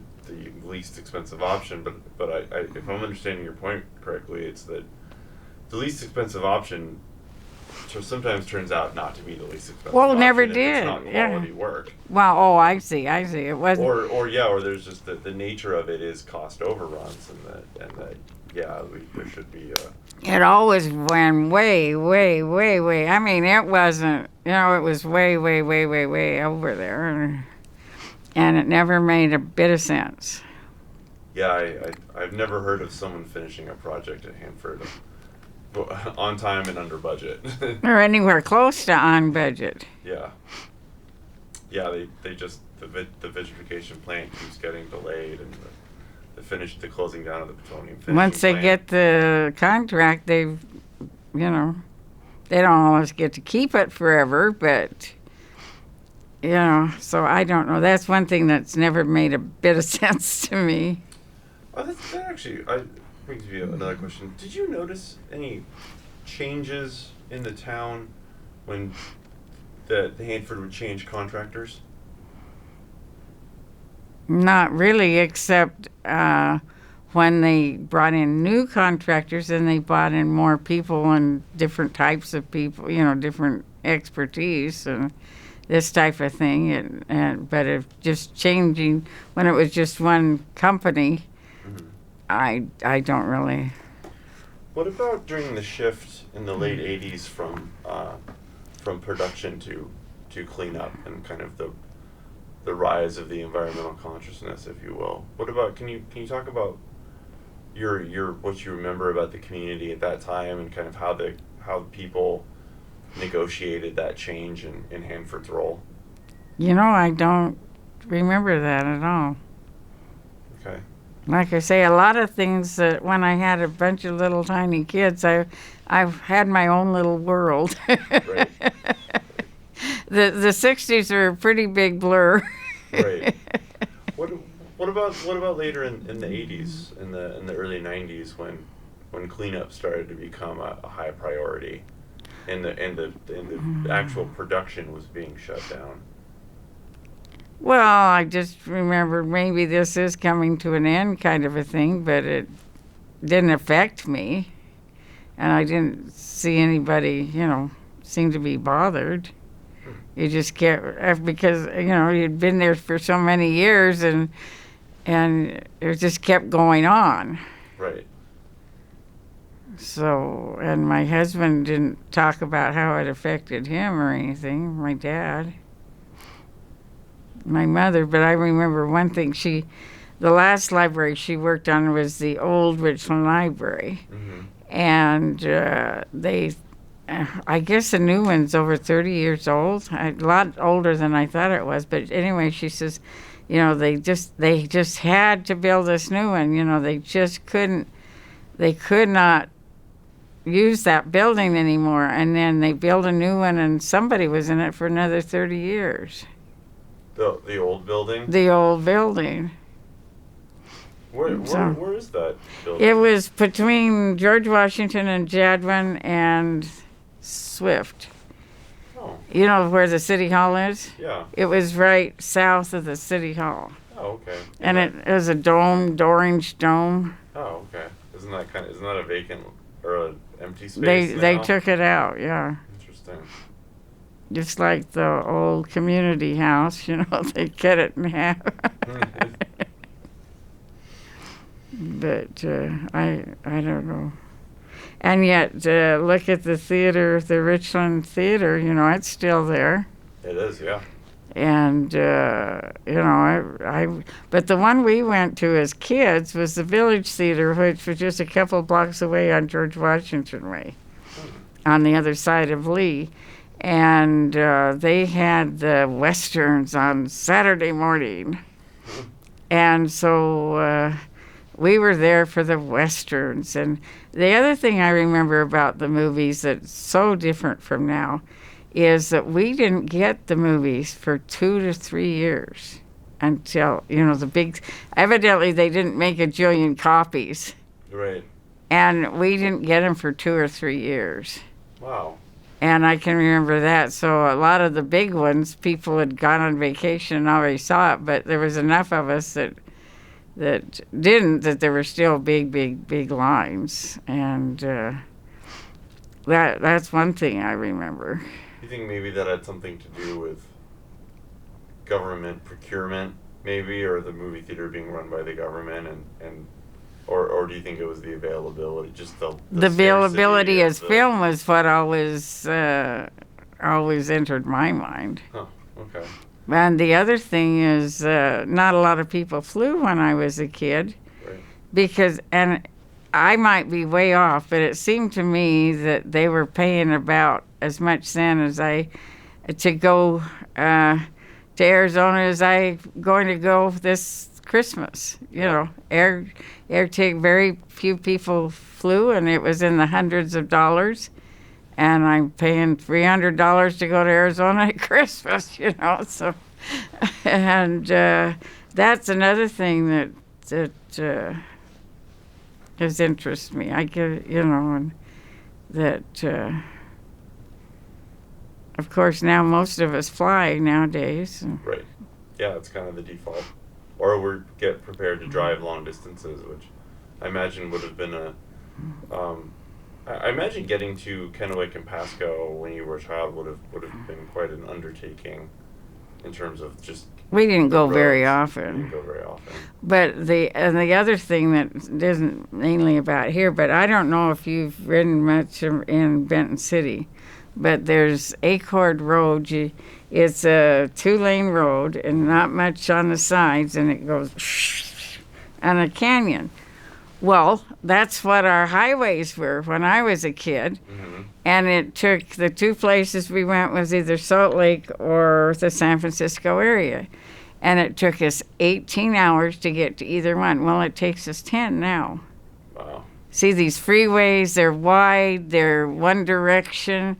[SPEAKER 1] least expensive option. But if I'm understanding your point correctly, it's that the least expensive option sometimes turns out not to be the least expensive.
[SPEAKER 2] Well,
[SPEAKER 1] option
[SPEAKER 2] never
[SPEAKER 1] if
[SPEAKER 2] did.
[SPEAKER 1] It's not quality work.
[SPEAKER 2] Well, I see. It wasn't.
[SPEAKER 1] Or there's just the nature of it is cost overruns, and that there should be
[SPEAKER 2] It always went way, way, way, way. I mean, it wasn't, it was way, way, way, way, way over there. And it never made a bit of sense.
[SPEAKER 1] Yeah, I've never heard of someone finishing a project at Hanford on time and under budget.
[SPEAKER 2] Or anywhere close to on budget.
[SPEAKER 1] Yeah. Yeah, they just, the vitrification plant keeps getting delayed, and the closing down of the plutonium finishing
[SPEAKER 2] Once they
[SPEAKER 1] plant.
[SPEAKER 2] get the contract, they, they don't always get to keep it forever, but, so I don't know. That's one thing that's never made a bit of sense to me.
[SPEAKER 1] That actually brings me another question. Did you notice any changes in the town when the Hanford would change contractors?
[SPEAKER 2] Not really, except when they brought in new contractors and they brought in more people and different types of people, different expertise and this type of thing. But if just changing when it was just one company, I don't really.
[SPEAKER 1] What about during the shift in the late '80s from production to cleanup and kind of the rise of the environmental consciousness, if you will? What about can you talk about your what you remember about the community at that time and kind of how people negotiated that change in Hanford's role?
[SPEAKER 2] I don't remember that at all.
[SPEAKER 1] Okay.
[SPEAKER 2] Like I say, a lot of things that when I had a bunch of little tiny kids, I had my own little world.
[SPEAKER 1] Right.
[SPEAKER 2] The 60s are a pretty big blur.
[SPEAKER 1] Right. What about later in the 80s, in the early 90s when cleanup started to become a high priority, and the actual production was being shut down?
[SPEAKER 2] Well, I just remember maybe this is coming to an end kind of a thing, but it didn't affect me. And I didn't see anybody, seem to be bothered. You just can't, because, you'd been there for so many years and it just kept going on.
[SPEAKER 1] Right.
[SPEAKER 2] So, and my husband didn't talk about how it affected him or anything, my dad. My mother, but I remember one thing. The last library she worked on was the old Richland Library, and I guess the new one's over 30 years old, a lot older than I thought it was. But anyway, she says, they just had to build this new one. They just they could not use that building anymore, and then they built a new one, and somebody was in it for another 30 years.
[SPEAKER 1] The old building?
[SPEAKER 2] The old building.
[SPEAKER 1] Where is that building?
[SPEAKER 2] It was between George Washington and Jadwin and Swift.
[SPEAKER 1] Oh.
[SPEAKER 2] You know where the city hall is?
[SPEAKER 1] Yeah.
[SPEAKER 2] It was right south of the city hall.
[SPEAKER 1] Oh, okay.
[SPEAKER 2] And it was a orange dome.
[SPEAKER 1] Oh, okay. Isn't that a vacant or an empty space now?
[SPEAKER 2] They took it out, yeah.
[SPEAKER 1] Interesting.
[SPEAKER 2] Just like the old community house, they cut it in half. But I don't know. And yet, look at the theater, the Richland Theater, it's still there.
[SPEAKER 1] It is, yeah.
[SPEAKER 2] And, but the one we went to as kids was the Village Theater, which was just a couple blocks away on George Washington Way, on the other side of Lee. And they had the Westerns on Saturday morning. And so we were there for the Westerns. And the other thing I remember about the movies that's so different from now is that we didn't get the movies for 2 to 3 years until, evidently they didn't make a jillion copies.
[SPEAKER 1] Right.
[SPEAKER 2] And we didn't get them for 2 or 3 years.
[SPEAKER 1] Wow.
[SPEAKER 2] And I can remember that. So a lot of the big ones, people had gone on vacation and already saw it, but there was enough of us that didn't, that there were still big lines. And that's one thing I remember.
[SPEAKER 1] You think maybe that had something to do with government procurement, maybe, or the movie theater being run by the government, or do you think it was the availability, just the
[SPEAKER 2] availability as film was what always entered my mind.
[SPEAKER 1] Oh, okay.
[SPEAKER 2] And the other thing is, not a lot of people flew when I was a kid,
[SPEAKER 1] Right.
[SPEAKER 2] Because, and I might be way off, but it seemed to me that they were paying about as much then as to go to Arizona as I going to go this Christmas. Air ticket, very few people flew, and it was in the hundreds of dollars. and I'm paying $300 to go to Arizona at Christmas, so, and that's another thing that has interested me. I get, and that, of course, now most of us fly nowadays.
[SPEAKER 1] Right. Yeah, it's kind of the default. Or we get prepared to drive long distances, which I imagine would have been I imagine getting to Kennewick and Pasco when you were a child would have been quite an undertaking in terms of just.
[SPEAKER 2] We didn't go
[SPEAKER 1] roads.
[SPEAKER 2] very often.
[SPEAKER 1] We didn't go very often.
[SPEAKER 2] But the other thing that isn't mainly about here, but I don't know if you've ridden much in Benton City, but there's Acord Road. It's a 2-lane road and not much on the sides, and it goes and a canyon. Well, that's what our highways were when I was a kid.
[SPEAKER 1] Mm-hmm.
[SPEAKER 2] And it took, the 2 places we went was either Salt Lake or the San Francisco area. And it took us 18 hours to get to either one. Well, it takes us 10 now.
[SPEAKER 1] Wow.
[SPEAKER 2] See, these freeways, they're wide, they're one direction,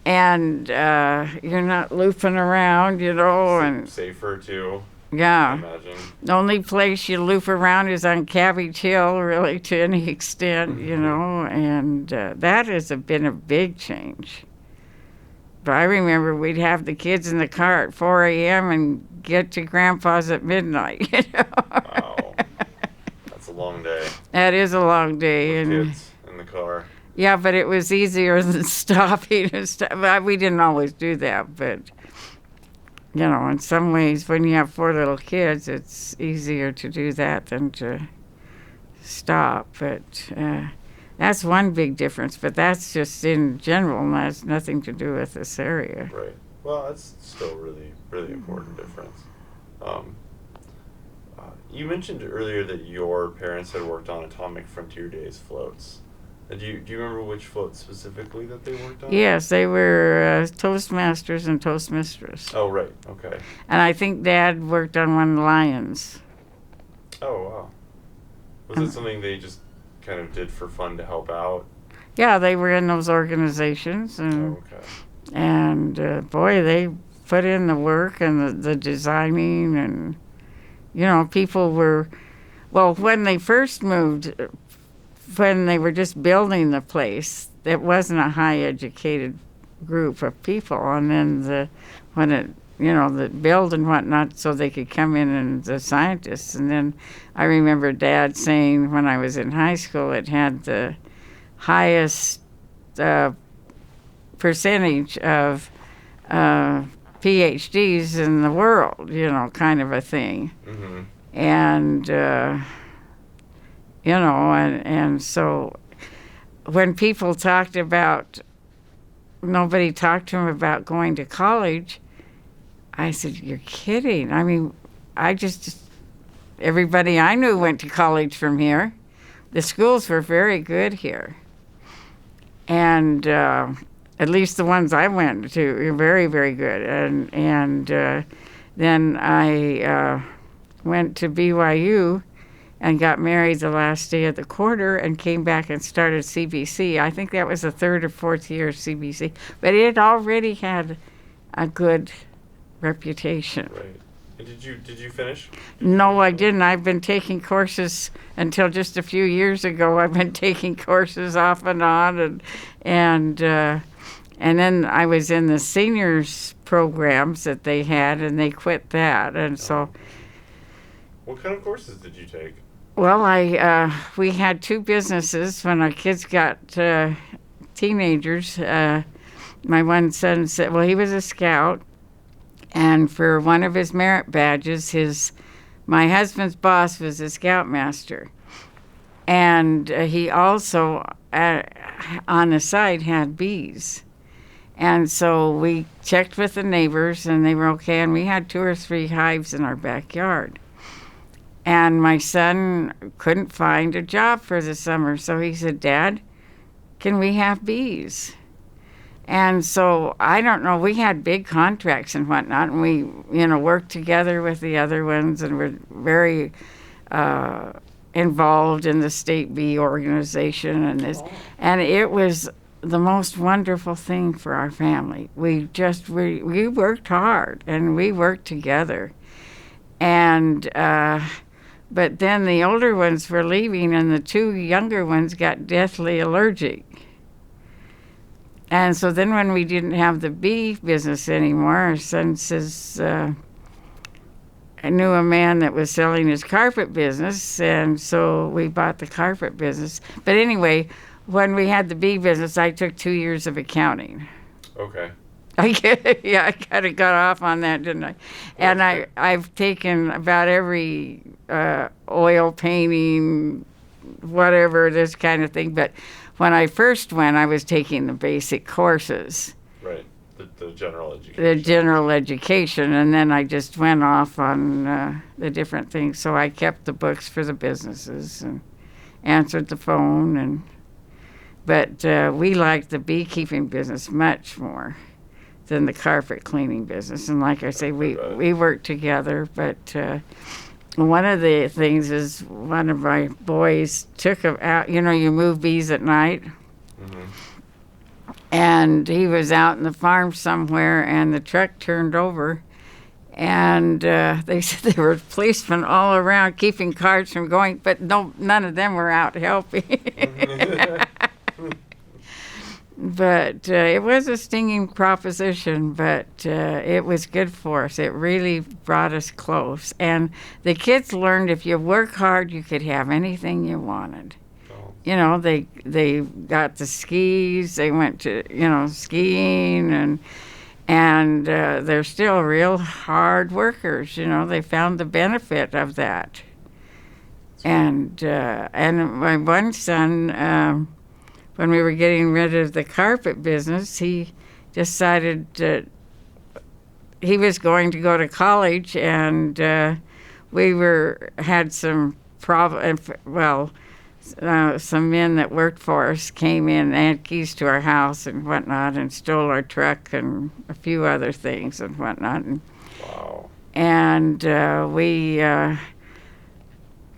[SPEAKER 2] and you're not looping around, and
[SPEAKER 1] safer too.
[SPEAKER 2] yeah.
[SPEAKER 1] I imagine.
[SPEAKER 2] The only place you loop around is on Cabbage Hill, really, to any extent, and that has been a big change. But I remember we'd have the kids in the car at 4 a.m. and get to Grandpa's at midnight,
[SPEAKER 1] Wow. That's a long day.
[SPEAKER 2] That is a long day.
[SPEAKER 1] With
[SPEAKER 2] And
[SPEAKER 1] kids in the car.
[SPEAKER 2] yeah, but it was easier than stopping and stuff. Well, we didn't always do that, but, in some ways, when you have 4 little kids, it's easier to do that than to stop. But that's one big difference. But that's just in general, and that's nothing to do with this area.
[SPEAKER 1] Right. Well, that's still really, really important difference. You mentioned earlier that your parents had worked on Atomic Frontier Days floats. Do you remember which float specifically that they worked on?
[SPEAKER 2] Yes, they were Toastmasters and Toastmistress.
[SPEAKER 1] Oh, right. Okay.
[SPEAKER 2] And I think Dad worked on one Lions.
[SPEAKER 1] Oh, wow. Was it something they just kind of did for fun to help out?
[SPEAKER 2] Yeah, they were in those organizations, and
[SPEAKER 1] Oh, okay.
[SPEAKER 2] and boy, they put in the work and the designing, and people were, well, when they first moved, when they were just building the place, it wasn't a high educated group of people, and then when it the build and whatnot, so they could come in and the scientists. And then I remember Dad saying when I was in high school, it had the highest percentage of PhDs in the world, kind of a thing.
[SPEAKER 1] Mm-hmm.
[SPEAKER 2] And, and so when people talked about, nobody talked to them about going to college, I said, you're kidding. I mean, everybody I knew went to college from here. The schools were very good here. And at least the ones I went to were very, very good. And then I went to BYU and got married the last day of the quarter and came back and started CBC. I think that was the 3rd or 4th year of CBC. But it already had a good reputation.
[SPEAKER 1] Right. And did you finish?
[SPEAKER 2] No, I didn't. I've been taking courses until just a few years ago. I've been taking courses off and on, and then I was in the seniors programs that they had, and they quit that, and so.
[SPEAKER 1] What kind of courses did you take?
[SPEAKER 2] Well, we had 2 businesses when our kids got teenagers. My one son said, well, he was a scout. And for one of his merit badges, my husband's boss was a scoutmaster. And he also, on the side, had bees. And so we checked with the neighbors, and they were okay. And we had 2 or 3 hives in our backyard. And my son couldn't find a job for the summer. So he said, Dad, can we have bees? And so, I don't know, we had big contracts and whatnot, and we, worked together with the other ones, and were very involved in the state bee organization and this. And it was the most wonderful thing for our family. We worked hard and we worked together. And but then the older ones were leaving, and the two younger ones got deathly allergic. And so then when we didn't have the bee business anymore, our son says, I knew a man that was selling his carpet business, and so we bought the carpet business. But anyway, when we had the bee business, I took 2 years of accounting.
[SPEAKER 1] Okay.
[SPEAKER 2] I kind of got off on that, didn't I? And I've taken about every oil painting, whatever, this kind of thing. But when I first went, I was taking the basic courses.
[SPEAKER 1] Right. The general education.
[SPEAKER 2] The general education, and then I just went off on the different things. So I kept the books for the businesses and answered the phone. But we liked the beekeeping business much more than the carpet cleaning business. And like I say, we worked together. But one of the things is one of my boys took them out. You know, you move bees at night. Mm-hmm. And he was out in the farm somewhere, and the truck turned over. And they said there were policemen all around keeping cars from going, but none of them were out helping. But it was a stinging proposition, but it was good for us. It really brought us close. And the kids learned if you work hard, you could have anything you wanted. Oh. You know, they got the skis. They went to, skiing, and they're still real hard workers. You know, they found the benefit of that. And my one son, when we were getting rid of the carpet business, he decided that he was going to go to college, and we had some some men that worked for us came in and had keys to our house and whatnot and stole our truck and a few other things and whatnot.
[SPEAKER 1] Wow.
[SPEAKER 2] And we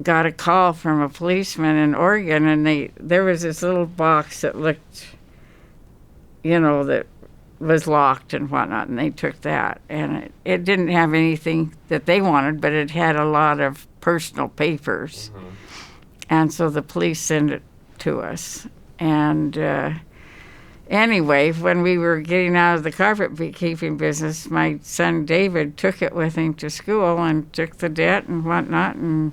[SPEAKER 2] got a call from a policeman in Oregon, and there was this little box that looked, that was locked and whatnot, and they took that. And it didn't have anything that they wanted, but it had a lot of personal papers. Mm-hmm. And so the police sent it to us. And anyway, when we were getting out of the carpet beekeeping business, my son David took it with him to school and took the debt and whatnot and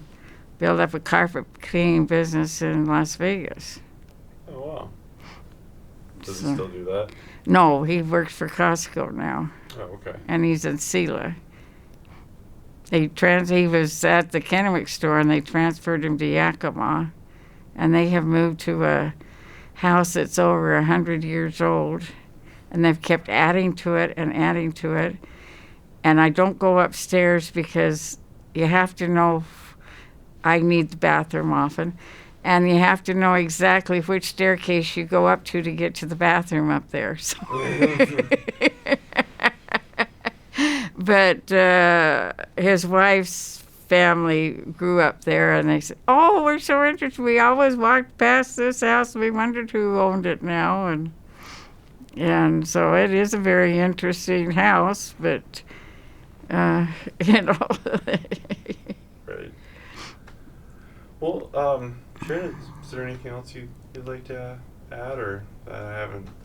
[SPEAKER 2] built up a carpet cleaning business in Las Vegas.
[SPEAKER 1] Oh, wow. Does he still do that?
[SPEAKER 2] No, he works for Costco now.
[SPEAKER 1] Oh, okay.
[SPEAKER 2] And he's in Selah. He was at the Kennewick store, and they transferred him to Yakima. And they have moved to a house that's over 100 years old. And they've kept adding to it and adding to it. And I don't go upstairs because you have to know I need the bathroom often. And you have to know exactly which staircase you go up to get to the bathroom up there. So But his wife's family grew up there, and they said, "Oh, we're so interested. We always walked past this house, and we wondered who owned it now." And so it is a very interesting house, but
[SPEAKER 1] Right. Well, Sharon, is there anything else you'd like to add, or that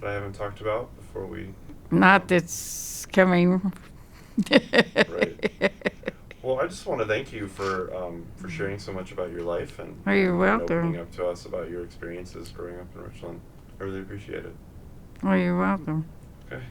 [SPEAKER 1] I haven't talked about before we?
[SPEAKER 2] Not that's coming.
[SPEAKER 1] Right. Well, I just want to thank you for sharing so much about your life and
[SPEAKER 2] you're welcome.
[SPEAKER 1] Opening up to us about your experiences growing up in Richland. I really appreciate it.
[SPEAKER 2] You're welcome.
[SPEAKER 1] Okay.